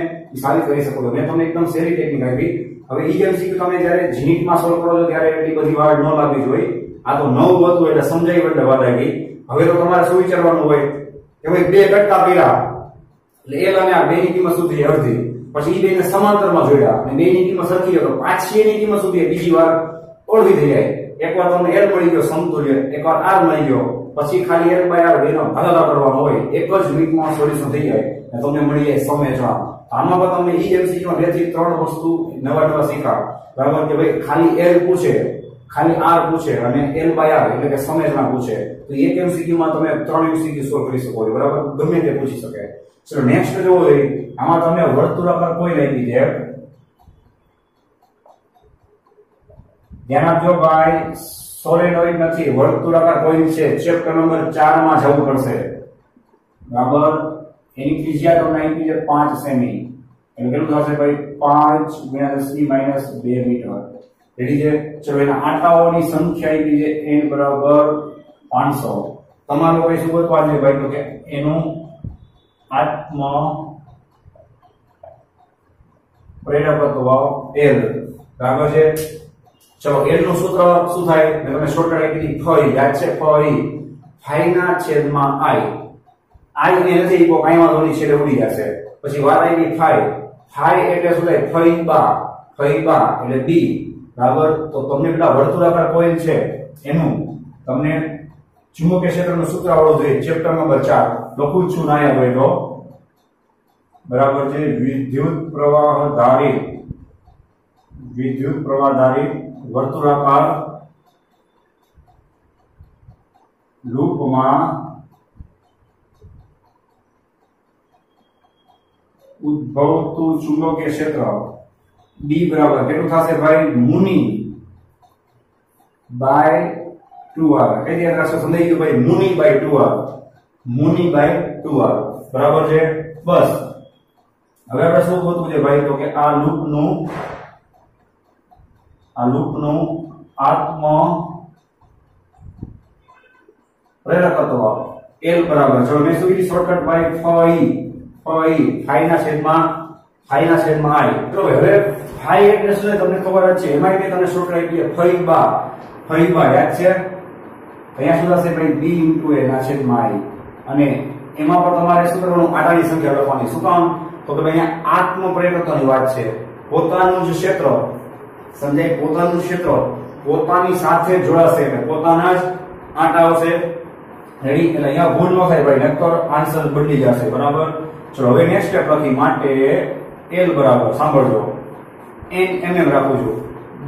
સાબિત કરી શકો છો. મેં તમને એકદમ સહેલી ટેકનિક આપી. હવે ઈ એમસીક્યુ તમે જ્યારે જીનીટમાં સોલ્વ કરો છો ત્યારે એટલી બધી વાર ન લાગવી જોઈએ. આ તો નવું હતું એટલે સમજાય એટલે વાત આવી. હવે તો તમારે શું વિચારવાનું હોય કે ભાઈ બે કટકા કર્યા એટલે L અને R બેની કિંમત શું થઈ? અડધી. પછી ઈ બેને સમાંતરમાં જોડ્યા અને બેની કિંમત સરખી હોય તો પાછી એની કિંમત શું થઈ? બીજી વાર ઓળખી થઈ જાય. એકવાર તમને L મળી ગયો સમતુલ્ય, એકવાર R મળી ગયો, પછી ખાલી L/R બેનો ભાગાકાર કરવાનો હોય, એક જ મિનિટમાં સોલ્યુશન થઈ જાય અને તમને મળી જાય સમય અચળાંક. આમાં પણ તમે ઈ એમસીક્યુમાં 2 થી 3 વસ્તુ નવા શીખા. બરાબર કે ભાઈ ખાલી L પૂછે, ખાલી R પૂછે અને L/R એટલે કે સમય અચળાંક પૂછે તો એક એમસીક્યુમાં તમે 3 એમસીક્યુ સોલ્વ કરી શકો છો. બરાબર? ગમે તે પૂછી શકે. ચલો નેક્સ્ટ જોવો જોઈએ. આમાં તમે વર્તુળાકાર કોઈલ આપી છે. ધ્યાન આપજો ભાઈ, સોલેનોઇડ નથી, વર્તુળાકાર કોઈલ છે. ચેપ્ટર નંબર 4 માં જવું પડશે. બરાબર? એની ત્રિજ્યા તમને આપી છે 5 સેમી. એટલે કેટલું થશે ભાઈ? 5 × 10 - 2 મીટર. રેડી છે? ચલો એના આંટાઓની સંખ્યા આપી છે n બરાબર 500. તમારે કોઈ શું ગોતવા છે ભાઈ? તો કે એનું આત્મ પ્રેરકત્વ L. બરાબર છે? ચલો L નું સૂત્ર શું થાય? મેં તમને શોર્ટકટ આપી દીધી. ફાઈ યાદ છે? ફાઈ ના છેદમાં I ને નથી કો કાઈ વાંધો નહીં, છેડે ઉડી જશે. પછી વાત આવી ફાઈ એટલે શું થાય? ફાઈ બા એટલે b. બરાબર? તો તમને પેલા વર્તુળાકાર કોઈલ છે એનું તમને ચુંબકીય ક્ષેત્રનું સૂત્ર આવડવું જોઈએ. ચેપ્ટર નંબર 4 લખું છું નાયા હોય તો. બરાબર છે? વિદ્યુત પ્રવાહધારી વર્તુળાકાર લૂપમાં ઉદ્ભવતું ચુંબકીય ક્ષેત્ર B બરાબર કેટલું થશે ભાઈ? મુનિ બાય 2R. કઈ યાદ રાખશો? સમજાઈ ગયું ભાઈ? મુનિ બાય 2R. બરાબર છે? બસ. હવે આપણે શું ગોતવું છે ભાઈ? તો કે આ લૂપનું આત્મ પ્રેરકત્વ L બરાબર. ચલો મેં શું કીધું શોર્ટકટ ભાઈ? ફાઈ ના છેદમાં I. ચલો હવે ફાઈ એટલે શું તમને ખબર જ છે. એમાં કે તમને શોર્ટકટ આપી ફાઈ બા યાદ છે? અહીંયા શું થશે ભાઈ? b * a ના છેદમાં I. અને એમાં પણ તમારે શું કરવાનું? આંટાની સંખ્યા લખવાની. શું કામ? તો કે ભાઈ અહીંયા આત્મ પ્રેરકત્વની વાત છે. પોતાનું જ ક્ષેત્ર સમજાય? પોતાનું ક્ષેત્ર પોતાની સાથે જોડાશે એટલે પોતાના જ આંટા આવશે. રેડી? એટલે અહીંયા ભૂલ ન થાય ભાઈ, નકર આન્સર બદલી જશે. બરાબર? ચલો હવે નેક્સ્ટ સ્ટેપ લખી. માટે L બરાબર સાંભળજો mm રાખું છું.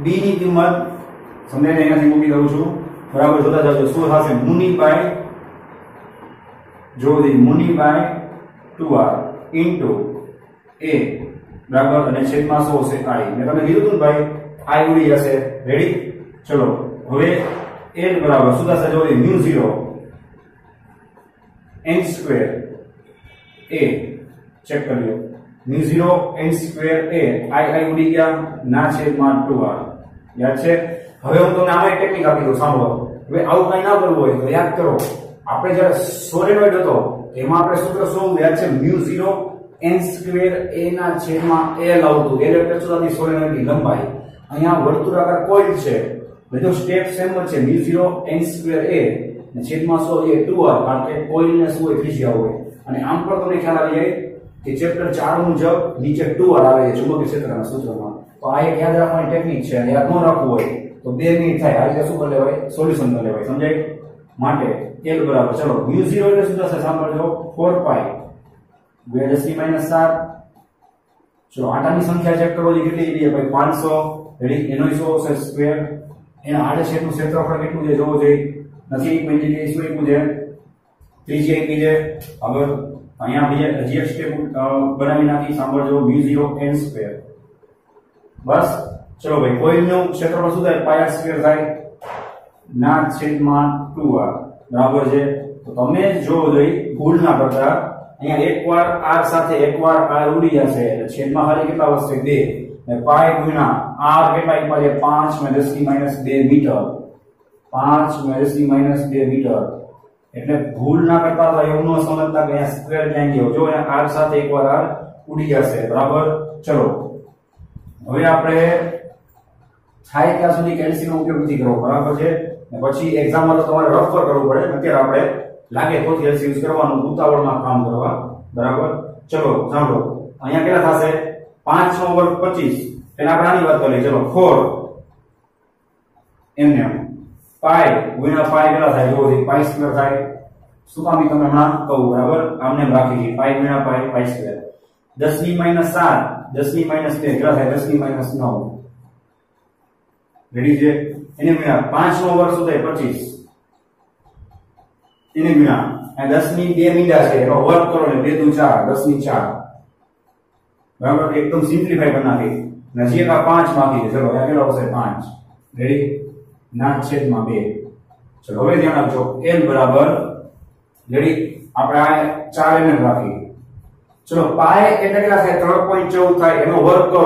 b ની કિંમત સમજાઈને અહીંયાથી મૂકી દઉં છું. બરાબર? જોતા જાજો શું થશે? મુનિ બાય 2R ઇન્ટુ a. બરાબર? અને છેદમાં શું હશે? I. મેં તમને કીધું હતું ભાઈ I ઉડી જશે. રેડી? ચલો હવે L બરાબર શું થશે? જો μ0 n² a. ચેક કરી લો. μ0 n² a. I ઉડી ગયા ના છેદમાં 2R. યાદ છે? હવે હું તમને આમાં એક ટેકનિક આપી દઉં. સાંભળો. હવે આવું કઈ ના કરવું હોય તો યાદ કરો. આપણે જ્યારે સોલેનોઇડ હતો એમાં આપણે સૂત્ર શું યાદ છે? μ0 n² a ના છેદમાં L આવતું. L એટલે શું થતી? સોલેનોઇડની લંબાઈ. અહીંયા વર્તુળાકાર કોઇલ છે. બધો સ્ટેપ સેમ જ છે. μ0 n² a ને છેદમાં શું એ 2R. કારણ કે કોઇલને શું હોય? ત્રિજ્યા હોય. અને આમ પણ તમને ખ્યાલ આવી જાય કે ચેપ્ટર 4 મુજબ નીચે 2R આવે છે ચુંબકીય ક્ષેત્રના સૂત્રમાં. તો આ એક યાદ રાખવાની ટેકનિક છે. અને યાદ ન રાખવું હોય તો 2 મિનિટ થાય આ રીતે શું કરી લેવાય? સોલ્યુશન કરી લેવાય. સમજાય? માટે L બરાબર ચલો μ0 એટલે શું થશે? સાંભળજો 4π / 10 - 7. ચલો આંટાની સંખ્યા ચેક કરો. કેટલી છે ભાઈ? 500. રેડી? એનો શું હશે? સ્ક્વેર. એના આડછેદનું ક્ષેત્રફળ કેટલું છે જોવો જોઈએ. નથી કોઈ જગ્યાએ શું આપ્યું છે? ત્રિજ્યા આપી છે. હવે અહીંયા હજી એક સ્ટેપ બનાવી નાખી. સાંભળજો μ0 n². બસ. ચલો ભાઈ કોઈલનું ક્ષેત્રફળ શું થાય? πr² થાય ના છેદમાં 2R. બરાબર છે? તો તમે જોવો જોઈએ ભૂલ ના કરતા. અહીંયા એકવાર r સાથે એકવાર r ઉડી જશે એટલે છેદમાં ખાલી કેટલા વધશે 2 અને પાઈ ગુણ્યા r કેટલા આપ્યા છે 5 × 10⁻2 મીટર 5 × 10⁻2 મીટર એટલે ભૂલ ના કરતા તો એવું ન સમજતા કે અહીંયા સ્ક્વેર ક્યાં ગયો જો અહીંયા r સાથે એકવાર r ઉડી જશે બરાબર ચલો હવે આપણે થાય ત્યાં સુધી કેલ્સી નો ઉપયોગ નથી કરવો બરાબર છે અને પછી એક્ઝામમાં તો તમારે રફ પર કરવું પડે અત્યારે આપણે લાગે તો કેલ્સી યુઝ કરવાનું ઉતાવળમાં કામ કરવા બરાબર ચલો સાંભળો અહીંયા કેટલા થશે 5 નો વર્ગ 25 એના આપણે આની વાત કરીએ ચલો 4 એમને પાઈ ગુણ્યા પાઈ કેટલા થાય જો પાઈ સ્ક્વેર થાય શું કામ તમને હમણાં કહું બરાબર આમને રાખી છે પાઈ ગુણ્યા પાઈ પાઈ સ્ક્વેર 10⁻7 10⁻13 કેટલા થાય 10⁻9 રેડી છે એને ગુણ્યા 5 નો વર્ગ શું થાય 25 એને ગુણ્યા આ 10 ની 2 મીંડા છે એનો વર્ગ કરો ને 2 × 4 10 ની 4 બરાબર એકદમ સિમ્પ્લિફાઈ કરી નાખી નજીક આ 5 બાકી છે ચલો આ કેટલો આવશે 5 રેડી ના છેદમાં 2 ચલો હવે ધ્યાન આપજો l બરાબર રેડી આપણે આ 4 ને રાખી ચલો પાઈ એટલે કેટલા થાય 3.14 થાય એનો વર્ગ કરો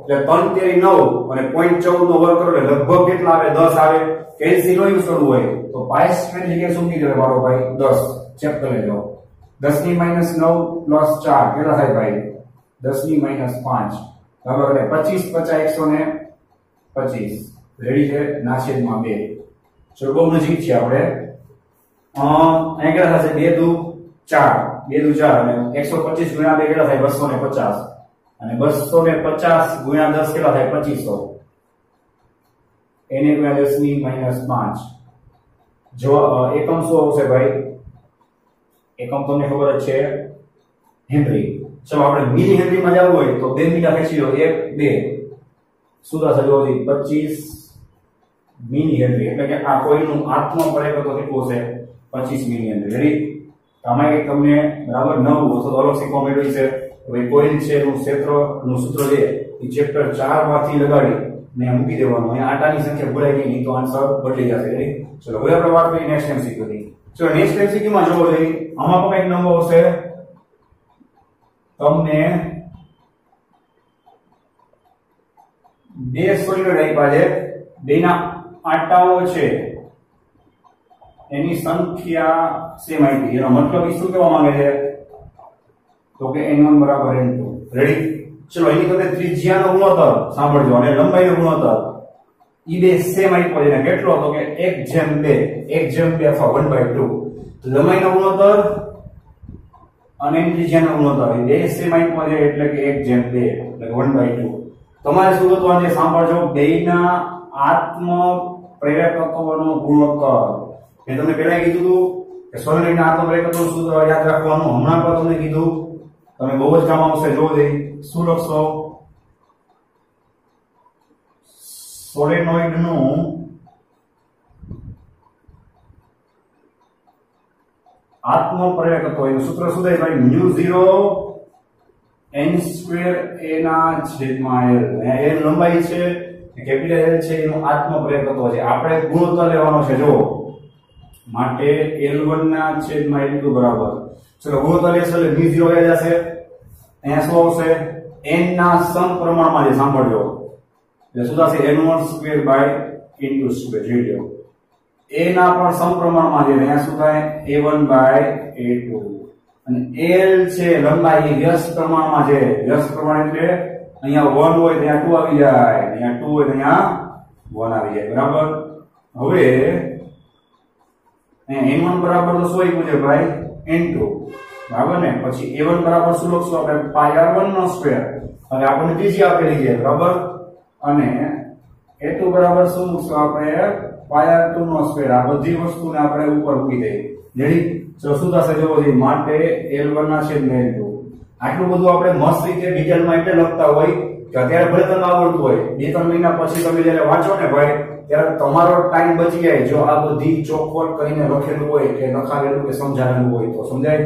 એટલે 3 તેરી 9 અને 0.14 નો વર્ગ કરો એટલે લગભગ કેટલા આવે 10 આવે કેલ્સી નો યુઝ કરવું હોય તો પાઈ સ્ક્વેર જગ્યાએ શું કીધું મારો ભાઈ 10 ચેક કરી લેજો 10⁻9 + 4 કેટલા થાય ભાઈ 10⁻5 બરાબર એટલે 25 50 125 રેડી છે ના છેદમાં 2 ચલો બહુ નજીક છે આપણે અહીંયા કેટલા થશે 2 દુ 4 2 દુ 4 અને 125 ગુણ્યા 2 કેટલા થાય 250 અને 250 ગુણ્યા 10 કેટલા થાય 2500 એને ગુણ્યા 10⁻5 જો એકમ શું આવશે ભાઈ એકમ તમને ખબર જ છે હેનરી ચલો આપણે મિલી હેનરી માં જવું હોય તો 2 મીટર ખેંચી લો 1 2 શું થશે જો 25 મિલી હેનરી એટલે કે આ કોઈનું આત્મ પ્રવેગ તો કેટલું હશે 25 મિલી હેનરી રેડી આમાં એક તમને બરાબર નવું અથવા તો અલગ શીખવા મળ્યું છે હવે કોઈન છે એનું ક્ષેત્રનું સૂત્ર છે એ ચેપ્ટર 4 માંથી લગાડી ને મૂકી દેવાનું અહીંયા આટાની સંખ્યા ભૂલાઈ ગઈ નહીં તો આન્સર બદલી જશે રેડી ચલો હવે આપણે વાત કરીએ નેક્સ્ટ એમસીક્યુ ની ચલો નેક્સ્ટ એમસીક્યુ માં જોવો જોઈએ આમાં પણ એક નંબર આવશે તમને બે સોલિડ આપ્યા છે બેના આટાઓ છે એની સંખ્યા સેમ આપી એનો મતલબ શું કહેવા માંગે છે તો કે n1 = n2 રેડી ચલો એની સાથે ત્રિજ્યાનો ગુણોત્તર સાંભળજો અને લંબાઈનો ગુણોત્તર ઈ બે સેમ આપ્યો છે કેટલો તો કે 1/2 અથવા 1/2 લંબાઈનો ગુણોત્તર અને ત્રિજ્યાનો ગુણોત્તર એ બે સેમ આપ્યો છે એટલે કે 1/2 એટલે 1/2 તમારે શું કરવાનું છે સાંભળજો બેયના આત્મ પ્રેરકત્વનો ગુણોત્તર મેં તમને પહેલા કીધું હતું કે સોલિડના આત્મ પ્રેરકત્વનું સૂત્ર યાદ રાખવાનું હમણાં પણ તમને કીધું તમે બહુ જ કામ આવશે જોવો દે શું લખશો સોલેનોઇડનું આત્મ પ્રેરકત્વ એનું સૂત્ર શું થાય ભાઈ μ0 n² a/l l લંબાઈ છે કેપિટલ L છે એનું આત્મ પ્રેરકત્વ છે આપણે ગુણોત્તર લેવાનો છે જો માટે L1/L2 બરાબર ચલો ગુણોત્તર લેશો એટલે μ0 આવી જશે અહીંયા શું આવશે n ના સમપ્રમાણમાં જે સાંભળજો એટલે શું થશે n1² / n2² જોઈ લો a ના પણ સમપ્રમાણમાં છે અહીંયા શું થાય a1/a2 અને l છે લંબાઈ વ્યસ્ત પ્રમાણમાં છે વ્યસ્ત પ્રમાણ એટલે અહીંયા 1 હોય ત્યાં 2 આવી જાય અહીંયા 2 હોય ત્યાં 1 આવી જાય બરાબર હવે અહીંયા n1 બરાબર તો શું આપ્યું છે ભાઈ n2 બરાબર ને પછી a1 બરાબર શું લખશું આપણે πr1² હવે આપણને ત્રીજી આપેલી છે બરાબર અને a2 બરાબર શું લખશું આપણે πr2² આ બધી વસ્તુને આપણે ઉપર મૂકી દઈએ રેડી તો શું થશે જોવો જોઈએ માટે L1/L2 આટલું બધું આપણે મસ્ત રીતે ડિટેલમાં એટલે લખતા હોય કે અત્યારે ભલે તમને આવડતું હોય 2-3 મહિના પછી તમે જ્યારે વાંચો ને ભાઈ ત્યારે તમારો ટાઈમ બચી જાય જો આ બધી ચોખવટ કરીને લખેલું હોય કે લખાવેલું કે સમજાવેલું હોય તો સમજાય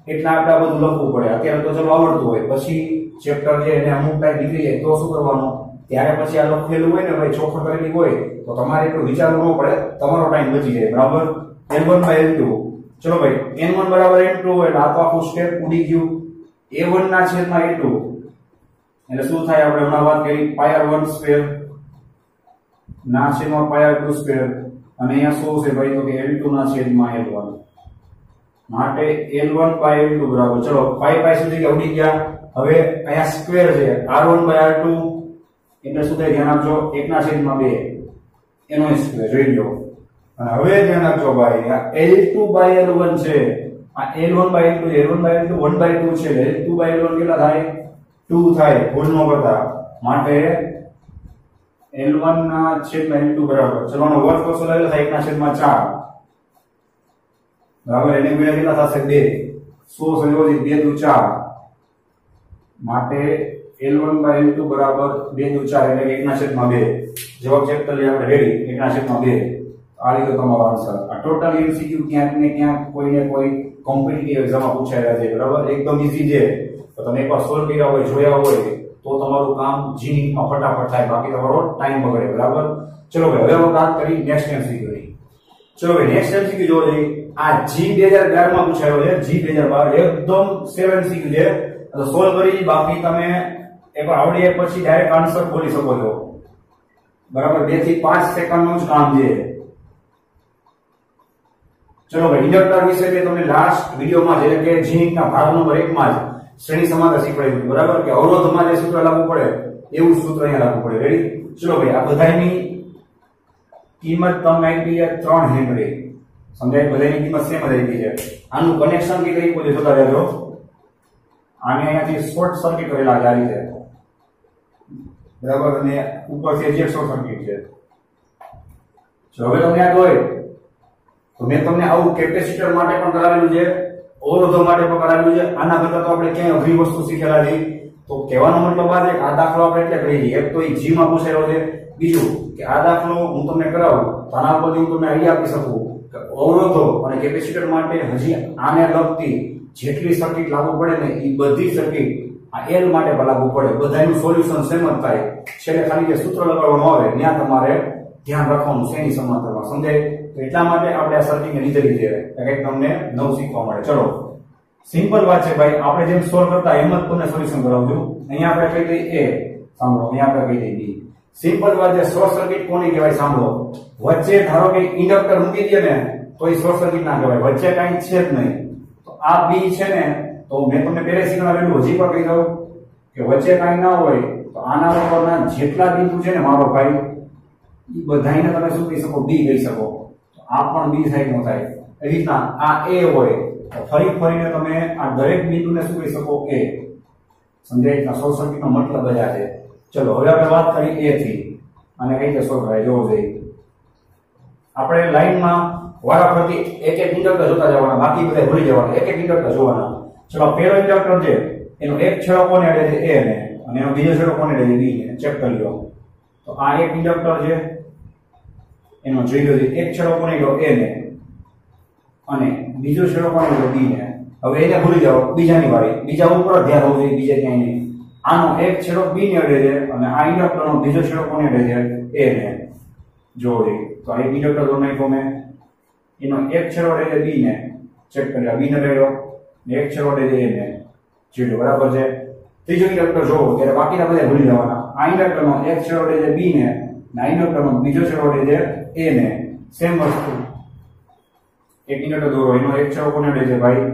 એટલે આપણે આ બધું લખવું પડે અત્યારે તો ચલો આવડતું હોય પછી ચેપ્ટર જે એને અમુક ટાઈમ નીકળી જાય તો શું કરવાનું ત્યારે પછી આ લખેલું હોય ને ભાઈ ચોખવટ કરેલી હોય તો તમારે એટલું વિચારવું ન પડે તમારો ટાઈમ બચી જાય બરાબર L1/L2 ચલો ભાઈ n1 બરાબર n2 એટલે આ તો આખું સ્ટેપ ઉડી ગયું a1 ના છેદમાં a2 એટલે શું થાય આપણે હમણાં વાત કરી πr1 સ્ક્વેર ના છેદમાં πr2 સ્ક્વેર અને અહીંયા શું છે ભાઈ તો કે l2 ના છેદમાં l1 માટે l1 / l2 બરાબર ચલો pi સુધી ઉડી ગયા હવે અહીંયા સ્ક્વેર છે r1 / r2 એટલે શું થાય ધ્યાન આપજો 1 ના છેદમાં 2 એનો સ્ક્વેર જોઈ લો અને હવે ધ્યાન આપજો ભાઈ આ l2 / l1 છે આ l1 / l2 l1 / l2 1/2 છે l2 / l1 કેટલા થાય 2 થાય ભૂલ ન કરતા માટે l1 ના છેદમાં l2 બરાબર ચલો આનો વર્ગ કરશો એટલે થાય 1 ના છેદમાં 4 બરાબર એને ગુણ્યા કેટલા થશે 2 100 સંયોજિત 2 દુ 4 માટે l1 / l2 બરાબર 2 દુ 4 એટલે 1 ના છેદમાં 2 જવાબ ચેક કરી આપણે રેડી 1 ના છેદમાં 2 આ રીતે તમારો આન્સર આ ટોટલ MCQ ક્યાંક ને ક્યાંક કોઈને કોઈ કોમ્પિટિટિવ એક્ઝામમાં પૂછાયેલા છે બરાબર એકદમ ઈઝી છે તો તમે એકવાર સોલ્વ કર્યા હોય જોયા હોય તો તમારું કામ જીનીમાં ફટાફટ થાય બાકી તમારો ટાઈમ બગડે બરાબર ચલો ભાઈ હવે વાત કરી નેક્સ્ટ MCQ ની ચલો ભાઈ નેક્સ્ટ MCQ જોવો જોઈએ આ G 2012 માં પૂછાયો છે G 2012 એકદમ 7 MCQ છે તો સોલ્વ કરી બાકી તમે એકવાર આવડી જાય પછી ડાયરેક્ટ આન્સર બોલી શકો છો બરાબર 2 થી 5 સેકન્ડનું જ કામ છે ચલો ભાઈ ઇન્ડક્ટર વિશે મેં તમને લાસ્ટ વિડિયોમાં જે કે જીનીના ભાગ નંબર 1 માં જ શ્રેણી સમાંતર શીખવાડ્યું બરાબર કે અવરોધમાં જે સૂત્ર લાગુ પડે એવું સૂત્ર અહીંયા લાગુ પડે રેડી ચલો ભાઈ આ બધાની કિંમત તમને આપી છે 3 હેનરી સમજાય બધાની કિંમત સેમ જ આપી છે આનું કનેક્શન કે કઈ કોઈ જોતા રહેજો આને અહીંયાથી શોર્ટ સર્કિટ કરેલા છે આ રીતે બરાબર અને ઉપરથી જે શોર્ટ સર્કિટ છે જો હવે તમને યાદ હોય તો મેં તમને આવું કેપેસિટર માટે પણ કરાવેલું છે અવરોધો માટે પણ કરાવેલું છે આના કરતા તો આપણે ક્યાંય અઘરી વસ્તુ શીખેલા છે તો કહેવાનો મતલબ આ છે કે આ દાખલો આપણે એટલે કરી દઈએ એક તો એ જી માં પૂછેલો છે બીજું કે આ દાખલો હું તમને કરાવું તો આના પરથી હું તમને આઈડિયા આપી શકું કે અવરોધો અને કેપેસિટર માટે હજી આને લગતી જેટલી સર્કિટ લાગુ પડે ને એ બધી સર્કિટ આ એલ માટે પણ લાગુ પડે બધાનું સોલ્યુશન સેમ જ થાય છેલ્લે ખાલી જે સૂત્ર લગાડવાનું આવે ત્યાં તમારે ધ્યાન રાખવાનું છે એની સમાંતરમાં સમજાય તો એટલા માટે આપણે આ સર્કિટને લીધેલી છે કંઈક તમને નવું શીખવા મળે ચલો સિમ્પલ વાત છે ભાઈ આપણે જેમ સોલ્વ કરતા એમ જ તમને સોલ્યુશન કરાવું છું અહીંયા આપણે કહી દઈએ a સાંભળો અહીંયા આપણે કહી દઈએ b સિમ્પલ વાત છે શોર્ટ સર્કિટ કોની કહેવાય સાંભળો વચ્ચે ધારો કે ઇન્ડક્ટર મૂકી દે ને તો એ શોર્ટ સર્કિટ ના કહેવાય વચ્ચે કાંઈ છે જ નહીં તો આ b છે ને તો મેં તમને પહેલે શીખવાડેલું હજી પણ કહી દઉં કે વચ્ચે કાંઈ ના હોય તો આના ઉપરના જેટલા બિંદુ છે ને મારો ભાઈ એ બધાને તમે શું કહી શકો b કહી શકો આ પણ b સાઈડ નો થાય એ રીતના આ a હોય તો ફરીને તમે આ દરેક બિંદુને શું કહી શકો a સમજાય શોર્ટ સર્કિટનો મતલબ જ આ છે ચલો હવે આપણે વાત કરી a થી અને કઈ રીતે સોલ્વ થાય જોવો જોઈએ આપણે લાઈનમાં વારાફરતી એક એક ઇન્ડક્ટર જોતા જવાના બાકી બધા ભૂલી જવાના એક એક ઇન્ડક્ટર જોવાના ચલો પહેલો ઇન્ડક્ટર છે એનો એક છેડો કોને અડે છે a ને અને એનો બીજો છેડો કોને અડે છે b ને ચેક કરી લો તો આ એક ઇન્ડક્ટર છે એનો જોઈ લો એક છેડો કોને લો a ને અને બીજો છેડો કોને લો b ને હવે એને ભૂલી જાઓ બીજાની વારી બીજા ઉપર ધ્યાન હોવું જોઈએ બીજે ક્યાંય નહીં આનો એક છેડો b ને અડે છે અને આ ઇન્ડક્ટરનો બીજો છેડો કોને અડે છે a ને જોડે તો આ ઇન્ડક્ટર દોર નાખ્યો મેં એનો એક છેડો અડે છે b ને ચેક કરી આ b ને અડ્યો ને એક છેડો અડે છે a ને જોડે બરાબર છે ત્રીજો ઇન્ડક્ટર જોવો ત્યારે બાકીના બધા ભૂલી જવાના આ ઇન્ડક્ટરનો એક છેડો અડે છે b ને આ ઇન્ડક્ટરનો બીજો છેડો અડે છે a ને સેમ વસ્તુ એક ઇન્ડક્ટર દોરો એનો એક છેડો કોને અડે છે ભાઈ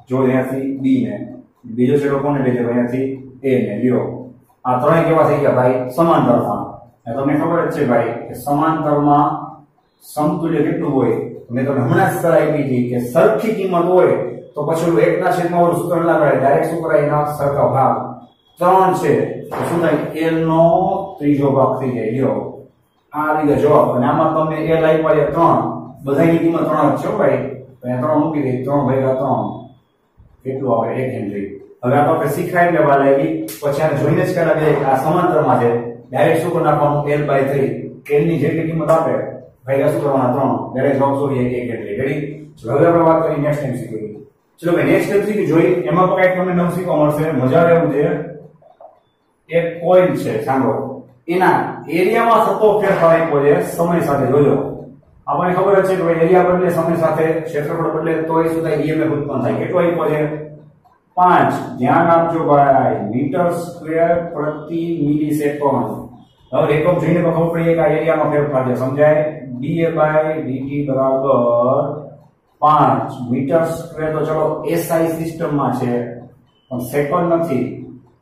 જો અહીંયાથી b ને બીજો છેડો કોને અડે છે અહીંયાથી a ને લ્યો આ ત્રણે કેવા થઈ ગયા ભાઈ સમાંતરમાં તમને ખબર જ છે ભાઈ કે સમાંતરમાં સમતુલ્ય કેટલું હોય મેં તમને હમણાં જ સલાહ આપી હતી કે સરખી કિંમત હોય તો પછી એક ના છેદમાં ઓલું સૂત્ર ના કરાય ડાયરેક્ટ શું કરાય એના સરખા ભાગ 3 છે તો શું થાય l નો ત્રીજો ભાગ થઈ જાય લ્યો આ રીતે જવાબ અને આમાં તમને l આપ્યા છે 3 બધાની કિંમત 3 જ છે ભાઈ તો અહીંયા 3 મૂકી દે 3 ભાગ્યા 3 કેટલું આવે 1 હેનરી હવે આ આપણે શીખાય લેવા લાગી પછી આને જોઈને જ કહેલા કે આ સમાંતરમાં છે ડાયરેક્ટ શું કરી નાખવાનું l/3 l ની જેટલી કિંમત આપે ભાગ્યા શું કરવાના 3 ડાયરેક્ટ જવાબ શું 1 હેનરી રેડી ચલો હવે આપણે વાત કરી નેક્સ્ટ MCQ ચલો ભાઈ નેક્સ્ટ MCQ જોઈ એમાં પણ કંઈક તમને નવું શીખવા મળશે મજા આવે એવું છે એક કોઇલ છે સાંભળો એના એરિયામાં થતો ફેરફાર આપ્યો છે સમય સાથે જોજો આપણને ખબર જ છે કે એરિયા બદલે સમય સાથે ક્ષેત્રફળ બદલે તોય શું થાય ઈએમએફ ઉત્પન્ન થાય કેટલો આપ્યો છે 5 ધ્યાન આપજો ભાઈ મીટર સ્ક્વેર પ્રતિ મિલિસેકન્ડ હવે એકમ જોઈને ખબર પડી કે આ એરિયામાં ફેરફાર છે સમજાય dA/dt બરાબર 5 મીટર સ્ક્વેર તો ચલો SI સિસ્ટમમાં છે પણ સેકન્ડ નથી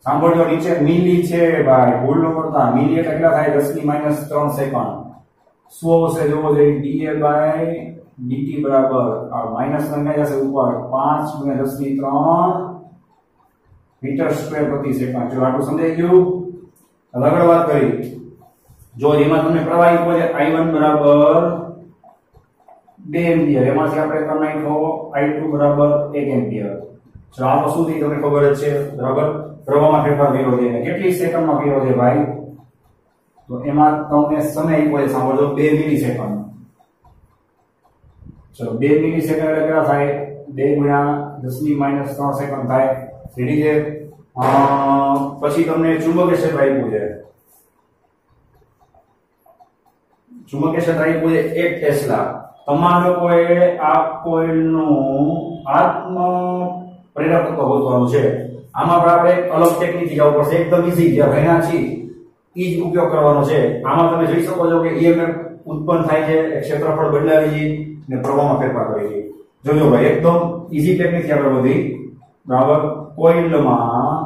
સાંભળજો નીચે મિલી છે ભાઈ ભૂલ ન કરતા મિલી એટલે કેટલા થાય 10⁻³ સેકન્ડ શું આવશે જોવો જોઈએ dA/dt બરાબર આ માઈનસ લંગાઈ જશે ઉપર 5⁻10⁻³ મીટર સ્ક્વેર પ્રતિ સેકન્ડ જો આટલું સમજાઈ ગયું હવે આગળ વાત કરી જો એમાં તમને પ્રવાહી કહો છે I1 બરાબર 2 એમ્પિયર એમાંથી આપણે કરી નાખો I2 બરાબર 1 એમ્પિયર ચલો આ વસ્તુ થી તમને ખબર જ છે બરાબર પ્રવાહમાં ફેરફાર કર્યો છે કેટલી સેકન્ડમાં કર્યો છે ભાઈ તો એમાં તમને સમય આપ્યો છે સાંભળજો 2 મિલિસેકન્ડ ચલો 2 મિલિસેકન્ડ એટલે કેટલા થાય 2 × 10⁻³ સેકન્ડ થાય રેડી છે પછી તમને ચુંબકીય ક્ષેત્ર આપ્યું છે ચુંબકીય ક્ષેત્ર આપ્યું છે 1 ટેસ્લા તમામ લોકોએ આ કોઇલનું આત્મ પ્રેરકત્વ ગોતવાનું છે આમાં આપણે અલગ ટેકનિક જવું પડશે એકદમ ઈઝી જે ભણ્યા છીએ ઈ જ ઉપયોગ કરવાનો છે આમાં તમે જોઈ શકો છો કે ઈએમએફ ઉત્પન્ન થાય છે ક્ષેત્રફળ બદલાવી છે ને પ્રવાહમાં ફેરફાર કરે છે જોજો ભાઈ એકદમ ઈઝી ટેકનિક છે આપણે બધી બરાબર કોઇલમાં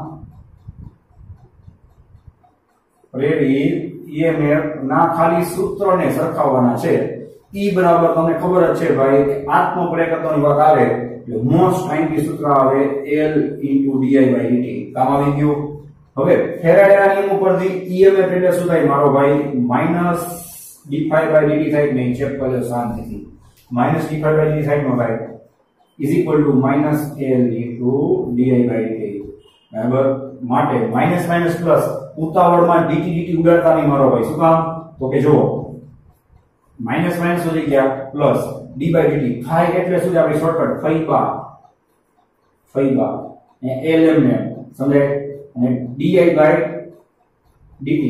પ્રેરિત ઈએમએફ ના ખાલી સૂત્રને સરખાવવાના છે ઈ બરાબર તમને ખબર જ છે ભાઈ કે આત્મ પ્રેરકત્વની વાત આવે એટલે મોસ્ટ આઈમ્પી સૂત્ર આવે L × di/dt કામ આવી ગયું હવે ફેરાડેના નિયમ ઉપરથી ઈએમએફ એટલે શું થાય મારો ભાઈ -d⁵/dt થાય નહીં ચેક કરજો શાંતિથી -d⁵/dt થાય નો થાય = -L × di/dt બરાબર માટે માઈનસ માઈનસ પ્લસ ઉતાવળમાં dt ઉડાડતા નહીં મારો ભાઈ શું કામ તો કે જો માઈનસ માઈનસ સુધી ગયા પ્લસ d/dt થાય એટલે શું છે આપણી શોર્ટકટ ફૈબા ને lm ને સમજાય અને di/dt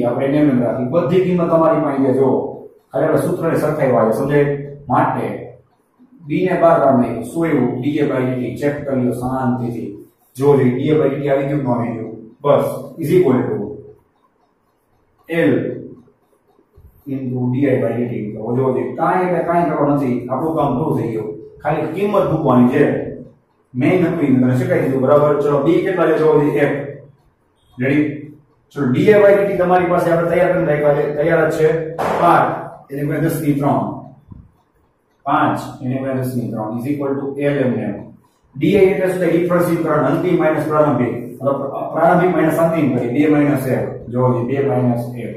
આપણે એમ રાખી બધી કિંમત તમારી પાસે જો ખરેખર સૂત્રને સરખાવવા છે સમજાય માટે b ને બહાર કાઢ નાખ્યું શું એવું da/dt ચેક કરી લો શાંતિથી જો રે da/dt આવી ગયું ન આવી ગયું બસ = L × di/dt તો જો જે કાંઈ કરવાનું નથી આપણું કામ પૂરું થઈ ગયું ખાલી કિંમત મૂકવાની છે મેં નક્કી તમને શીખવાડી દીધું બરાબર ચલો b કેટલા લેજો 1 રેડી ચલો da/dt તમારી પાસે આપણે તૈયાર કરીને રાખ્યા છે તૈયાર જ છે 5 એને ગુણ્યા 10⁻³ 5 એને ગુણ્યા 10⁻³ di એટલે શું થાય ડિફરન્શિયલ અંતિમ માઈનસ પ્રારંભિક પ્રારંભિક માઈનસ અંતિમ કરી 2 - 1 જો 2 - 1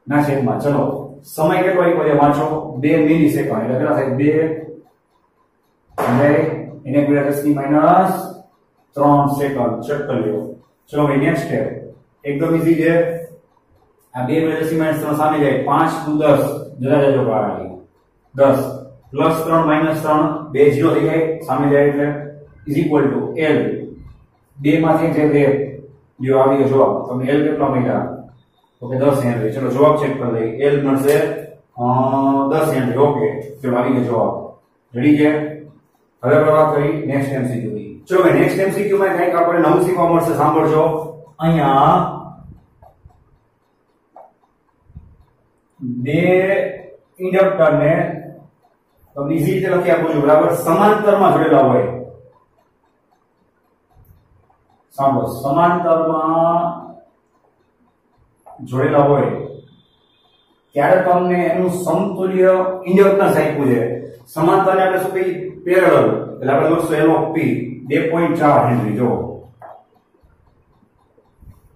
ના છેદમાં ચલો સમય કેટલો આપ્યો છે વાંચો 2 મિલિસેકન્ડ એટલે કેટલા થાય 2 અને એને ગુણ્યા 10⁻³ સેકન્ડ ચેક કરી લો ચલો ભાઈ નેક્સ્ટ સ્ટેપ એકદમ ઈઝી છે આ 2 × 10⁻³ સામે જાય 5 × 10 જરા જજો ભાઈ 10 +3 - 3 બે 0 થઈ જાય સામે જાય એટલે = L 2 માંથી જે બે જો આવી ગયો જવાબ તમને L કેટલો મળ્યા તો કે 10 હેનરી ચલો જવાબ ચેક કરી લઈએ L મળશે 10 હેનરી ઓકે ચલો આવી ગયો જવાબ રેડી છે હવે આપણે વાત કરી નેક્સ્ટ MCQ ની ચલો ભાઈ નેક્સ્ટ MCQ માં કંઈક આપણે નવું શીખવા મળશે સાંભળજો અહીંયા બે ઇન્ડક્ટર ને તો ઈઝી રીતે લખી આપું છું બરાબર સમાંતરમાં જોડેલા હોય સાંભળો સમાંતરમાં જોડેલા હોય ત્યારે તમને એનું સમતુલ્ય ઇન્ડક્ટન્સ આપ્યું છે સમાંતરને આપણે શું કહીએ પેરેલલ એટલે આપણે લખશું LP 2.4 હેનરી જો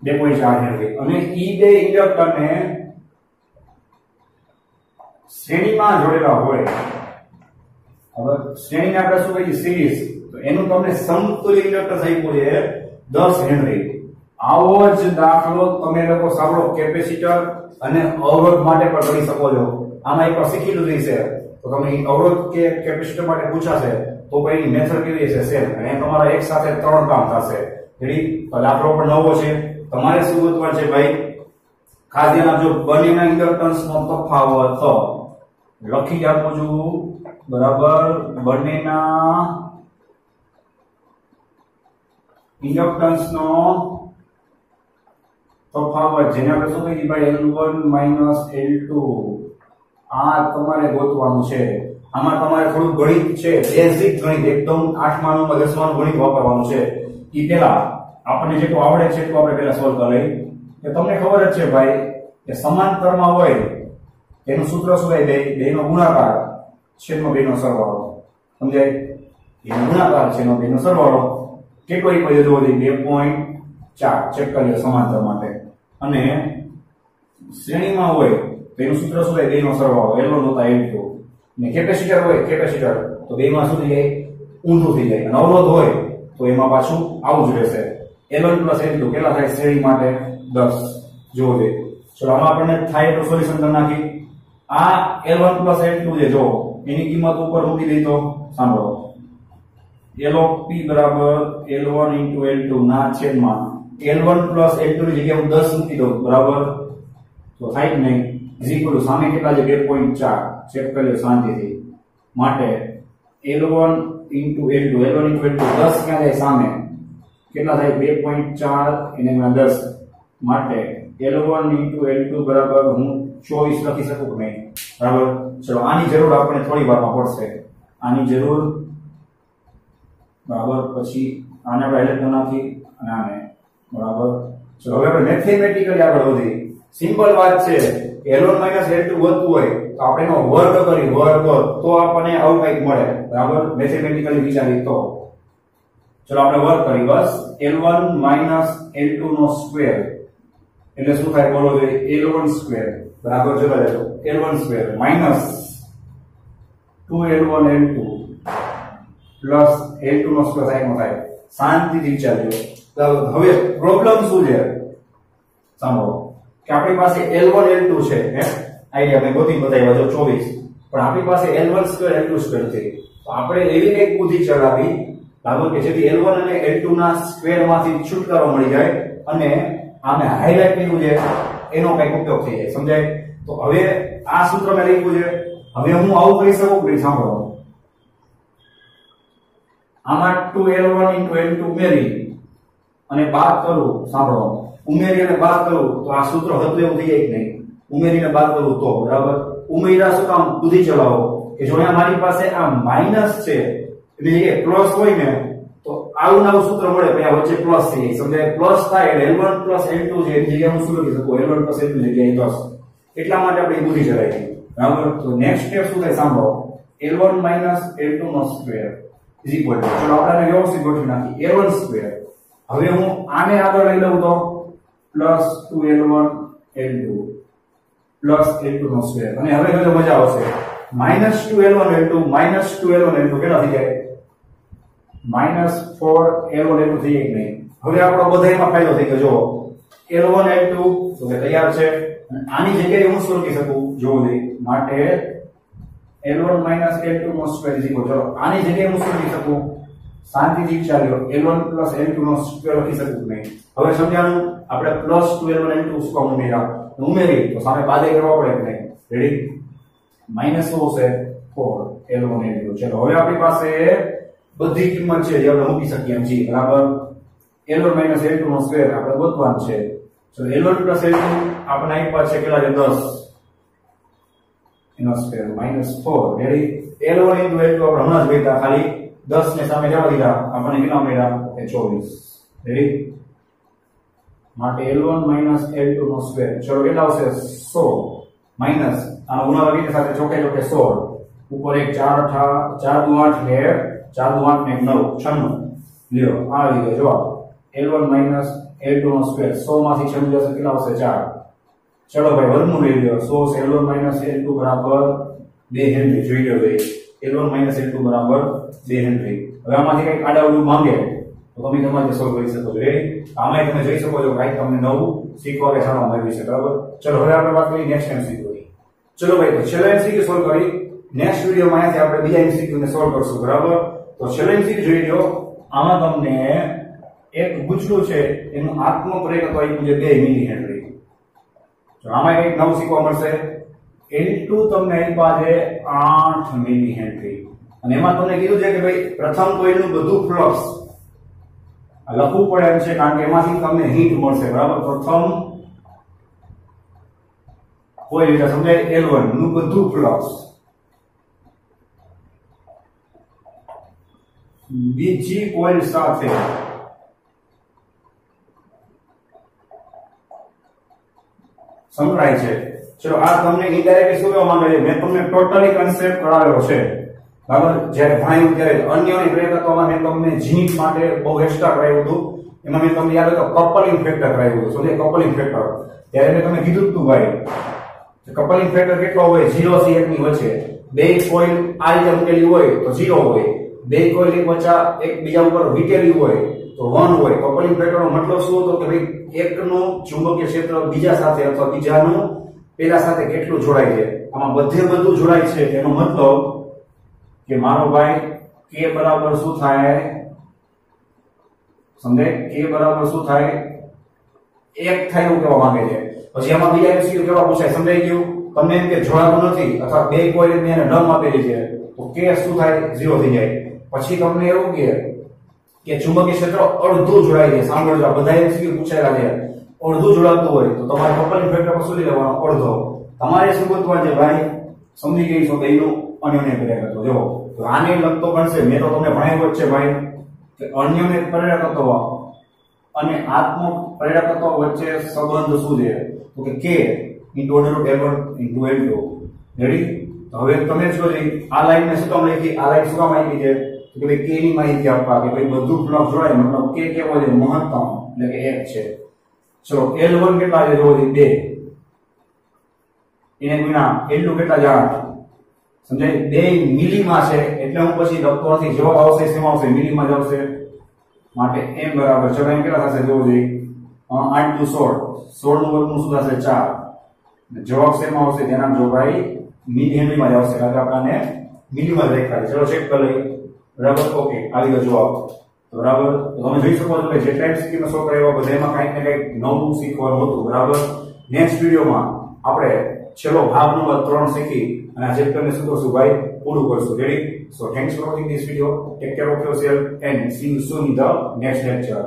2.4 હેનરી અને ઈ બે ઇન્ડક્ટરને શ્રેણીમાં જોડેલા હોય હવે શ્રેણીને આપણે શું કહીએ સિરીઝ તો એનું તમને સમતુલ્ય ઇન્ડક્ટન્સ આપ્યું છે 10 હેનરી આવો જ દાખલો તમે લોકો સાંભળો કેપેસિટર અને અવરોધ માટે પણ કરી શકો છો આમાં એક શીખી લીધું છે તો તમે અવરોધ કે કેપેસિટર માટે પૂછાશે તો ભાઈ મેથડ કેવી છે સેમ અને તમારા એક સાથે 3 કામ થશે રેડી તો દાખલો પણ નવો છે તમારે શું ગોતવાનું છે ભાઈ ખાસ ધ્યાન આપજો બંનેના ઇન્ડક્ટન્સ નો તફાવત લખી જ આપું છું બરાબર બંનેના ઇન્ડક્ટન્સ નો તફાવત જેને આપણે શું કહીએ ભાઈ L1 L2 આ તમારે ગોતવાનું છે આમાં તમારે થોડું ગણિત છે બેઝિક ગણિત એકદમ 8મા 9મા 10મા ગણિત વાપરવાનું છે ઈ પહેલા આપણને જેટલું આવડે છે એટલું આપણે પહેલા સોલ્વ કરી કે તમને ખબર જ છે ભાઈ કે સમાંતરમાં હોય એનું સૂત્ર શું થાય બેનો ગુણાકાર છેદમાં બેનો સરવાળો સમજાય એનો ગુણાકાર છેદમાં બેનો સરવાળો કેટલો ઈ પદ જોવો જોઈએ 2.4 ચેક કરીએ સમાંતર માટે અને શ્રેણીમાં હોય તો એનું સૂત્ર શું થાય બેનો સરવાળો L1 + L2 ને કેપેસિટર હોય કેપેસિટર તો બેમાં શું થઈ જાય ઊંધું થઈ જાય અને અવરોધ હોય તો એમાં પાછું આવું જ રહેશે L1 + L2 કેટલા થાય શ્રેણી માટે 10 જોવો જોઈએ ચલો આમાં આપણને થાય તો સોલ્યુશન કરી નાખી આ L1 + L2 જે જો એની કિંમત ઉપર મૂકી દઈ તો સાંભળો LP બરાબર L1 * L2 ના છેદમાં L1 + L2 ની જગ્યાએ હું 10 મૂકી દઉં બરાબર તો થાય કે નહીં ઇક્વલ સામે કેટલા છે 2.4 ચેક કરી શાંતિથી માટે L1 * L2 L1 * L2 10 ક્યાં જાય સામે કેટલા થાય 2.4 એને 10 માટે L1 * L2 બરાબર હું 24 લખી શકું કે નહીં બરાબર ચલો આની જરૂર આપણે થોડી વારમાં પડશે આની જરૂર બરાબર પછી આને આપણે હાઈલાઈટ કરી નાખી અને આને બરાબર ચલો હવે આપણે મેથેમેટિકલી આગળ વધી સિમ્પલ વાત છે L1 - L2 વધતું હોય તો આપણે એનો વર્ગ કરી વર્ગ તો આપણને આવું કંઈક મળે બરાબર મેથેમેટિકલી વિચારી તો ચલો આપણે વર્ગ કરી બસ L1 - L2 નો સ્ક્વેર એટલે શું થાય બોલો L1 સ્ક્વેર બરાબર ચલો L1 square minus 2L1 L2 plus L2 નો સ્ક્વેર થાય શાંતિથી વિચારજો હવે પ્રોબ્લેમ શું છે સાંભળો કે આપણી પાસે L1 L2 છે હે આઈડિયા મેં ગોતી બતાવ્યા જો 24 પણ આપણી પાસે L1 સ્ક્વેર L2 સ્ક્વેર છે તો આપણે એવી એક બુદ્ધિ ચલાવી બરાબર કે જેથી L1 અને L2 ના સ્ક્વેર માંથી છુટકારો મળી જાય અને આને હાઈલાઈટ કર્યું છે એનો કંઈક ઉપયોગ થઈ જાય સમજાય તો હવે આ સૂત્ર મેં લખ્યું છે હવે હું આવું કરી શકું કે સાંભળો આમાં 2L1 * L2 ઉમેરી અને બાદ કરું સાંભળો ઉમેરી અને બાદ કરું તો આ સૂત્ર હતું એવું થઈ જાય કે નહીં ઉમેરીને બાદ કરું તો બરાબર ઉમેરા શું કામ બુદ્ધિ ચલાવો કે જો અહીંયા મારી પાસે આ માઈનસ છે એટલે કે પ્લસ હોય ને તો આવું નવું સૂત્ર મળે પછી આ વચ્ચે પ્લસ થઈ જાય સમજાય પ્લસ થાય એટલે L1 + L2 જે જગ્યાએ હું શું લખી શકું L1 + L2 જગ્યાએ 10 એટલા માટે આપણે બુદ્ધિ ચલાવી બરાબર તો નેક્સ્ટ સ્ટેપ શું થાય સાંભળો L1 - L2 નો સ્ક્વેર ચલો આપણે વ્યવસ્થિત ગોઠવી નાખી L1 સ્ક્વેર હવે હું આને આગળ લઈ લઉં તો plus 2L1 L2 plus L2 નો સ્ક્વેર અને હવે જો મજા આવશે minus 2L1 L2 minus 2L1 L2 કેટલા થઈ જાય માઈનસ 4L1 L2 થઈ જાય નહીં હવે આપણો બધાયમાં ફાયદો થઈ ગયો જો L1 L2 તો કે તૈયાર છે અને આની જગ્યાએ હું શું લખી શકું જોવો દે માટે L1 - L2 નો સ્ક્વેર ચલો આની જગ્યાએ હું શું લખી શકું શાંતિથી વિચાર્યો L1 + L2 નો સ્ક્વેર લખી શકું નહીં હવે સમજાણું આપણે પ્લસ 2L1 L2 સ્ક્વેર ઉમેરી તો સામે બાદે કરવા પડે કે નહીં રેડી માઈનસ શું હશે 4L1 L2 ચલો હવે આપણી પાસે બધી કિંમત છે જે આપણે મૂકી શકીએ એમ છીએ બરાબર L1 - L2 નો સ્ક્વેર આપણે ગોતવાનું છે ચલો L1 + L2 આપણે આપ્યા છે કેટલા છે 10 એનો સ્ક્વેર -4 રેડી L1 * L2 આપણે હમણાં જ ગોત્યા ખાલી 10 ને સામે જવા દીધા આપણને કેટલા મળ્યા કે 24 રેડી માટે L1 - L2 નો સ્ક્વેર ચલો કેટલા આવશે 100 માઈનસ આનો ગુણાકાર રીતે સાથે ચોકે ચોકે 16 ઉપર એક 4 8 4 2 8 ને 4 2 8 ને 9 96 લ્યો આવી ગયો જવાબ L1 - L2 નો સ્ક્વેર 100 માંથી 96 જશે કેટલા આવશે 4 ચલો ભાઈ વર્ગમૂળ લઈ લ્યો 100 L1 - L2 બરાબર 2 હેનરી જોઈ લો ભાઈ L1 - L2 બરાબર 2 હેનરી હવે આમાંથી કંઈક આડાઅવળું માંગે તો તમે તમારે સોલ્વ કરી શકો છો રેડી આમાં તમે જોઈ શકો છો ભાઈ તમને નવું શીખવા કે જાણવા મળ્યું છે બરાબર ચલો હવે આપણે વાત કરીએ નેક્સ્ટ MCQ ની ચલો ભાઈ તો છેલ્લા MCQ સોલ્વ કરી નેક્સ્ટ વિડિયોમાં અહીંથી આપણે બીજા MCQ ને સોલ્વ કરશું બરાબર તો છેલ્લા MCQ જોઈ લો આમાં તમને એક પૂછડું છે એનું આત્મપ્રેરક આપ્યું છે 2 મિલી હેનરી તો આમાં એક નવું શીખવા મળશે L2 તમને આપ્યા છે 8 મિલી હેનરી અને એમાં તમને કીધું છે કે ભાઈ પ્રથમ કોઇલનું બધું ફ્લક્સ લખવું પડે એમ છે કારણ કે એમાંથી તમને હીટ મળશે બરાબર પ્રથમ કોઇલ એટલે સમજાય L1 નું બધું ફ્લક્સ બીજી કોઇલ સાથે સંકળાય છે ચલો આ તમને ઇનડાયરેક્ટલી શું કહેવા માંગે છે મેં તમને ટોટલી કન્સેપ્ટ કરાવેલો છે બરાબર જ્યારે ભણાવ્યું ત્યારે અન્યની પ્રેરકત્વમાં મેં તમને જીનિટ માટે બહુ એક્સ્ટ્રા કરાવ્યું હતું એમાં મેં તમને યાદ હોય તો કપલિંગ ફેક્ટર કરાવ્યું હતું સમજે કપલિંગ ફેક્ટર ત્યારે મેં તમને કીધું હતું ભાઈ કપલિંગ ફેક્ટર કેટલો હોય 0 થી 1 ની વચ્ચે બે કોઇલ આ રીતે મૂકેલી હોય તો 0 હોય બે કોઇલ ની વચ્ચે એક બીજા ઉપર વીટેલી હોય તો 1 હોય કપલિંગ ફેક્ટરનો મતલબ શું હતો કે ભાઈ એકનું ચુંબકીય ક્ષેત્ર બીજા સાથે અથવા બીજાનું પેલા સાથે કેટલું જોડાય છે આમાં બધું જોડાય છે એનો મતલબ કે મારો ભાઈ k બરાબર શું થાય સમજે k બરાબર શું થાય એક થાય એવું કહેવા માંગે છે પછી આમાં બીજા એમસીક્યુ કેવા પૂછાય સમજાઈ ગયું તમને એમ કે જોડાતું નથી અથવા બે કોઇલ મેં એને ડમ આપેલી છે તો k શું થાય 0 થઈ જાય પછી તમને એવું કે ચુંબકીય ક્ષેત્ર અડધું જોડાય છે સાંભળજો આ બધા એમસીક્યુ પૂછાયેલા છે અડધું જોડાતું હોય તો તમારે કપલિંગ ફેક્ટર પર શું લેવાનો અડધો તમારે શું ગોતવા છે ભાઈ સમજી ગઈ છો કે એનું અન્યને પ્રેરકત્વ જો તો આને લગતો બનશે મેં તો તમને ભણાવ્યો જ છે ભાઈ કે અન્યને પ્રેરકત્વ અને આત્મ પ્રેરકત્વ વચ્ચે સંબંધ શું છે તો કે k * L1 * L2 રેડી તો હવે તમે જો આ લાઈન ને શું કામ લખી આ લાઈન શું કામ આવી છે કે ભાઈ k ની માહિતી આપવા કે ભાઈ બધું ફ્લક્સ જોડાય મતલબ k કેવો છે મહત્તમ એટલે કે 1 છે ચલો L1 કેટલા છે જોવો 2 એને ગુણ્યા L2 કેટલા છે 8 સમજાય 2 મિલીમાં છે એટલે હું પછી લખતો નથી જવાબ આવશે શેમાં આવશે મિલીમાં જ આવશે માટે m બરાબર ચલો એમ કેટલા થશે જોવો 8 * 16 16 નું વર્ગમૂળ શું થશે 4 જવાબ શેમાં આવશે તેના જો ભાઈ મિલી હેનરીમાં જ આવશે કારણ કે આપણને મિલીમાં જ લખ્યા છે ચલો ચેક કરી લઈએ બરાબર ઓકે આવી ગયો જવાબ બરાબર તો તમે જોઈ શકો છો કે જે ટાઈમ સ્કીમ સોલ્વ કર્યા બધામાં કંઈક ને કંઈક નવું શીખવાનું હતું બરાબર નેક્સ્ટ વિડિયોમાં આપણે છેલ્લો ભાગ નંબર 3 શીખી અને આ ચેપ્ટરને શું કરશું ભાઈ પૂરું કરશું ready so thanks for watching this video take care of yourself and C you soon in the next lecture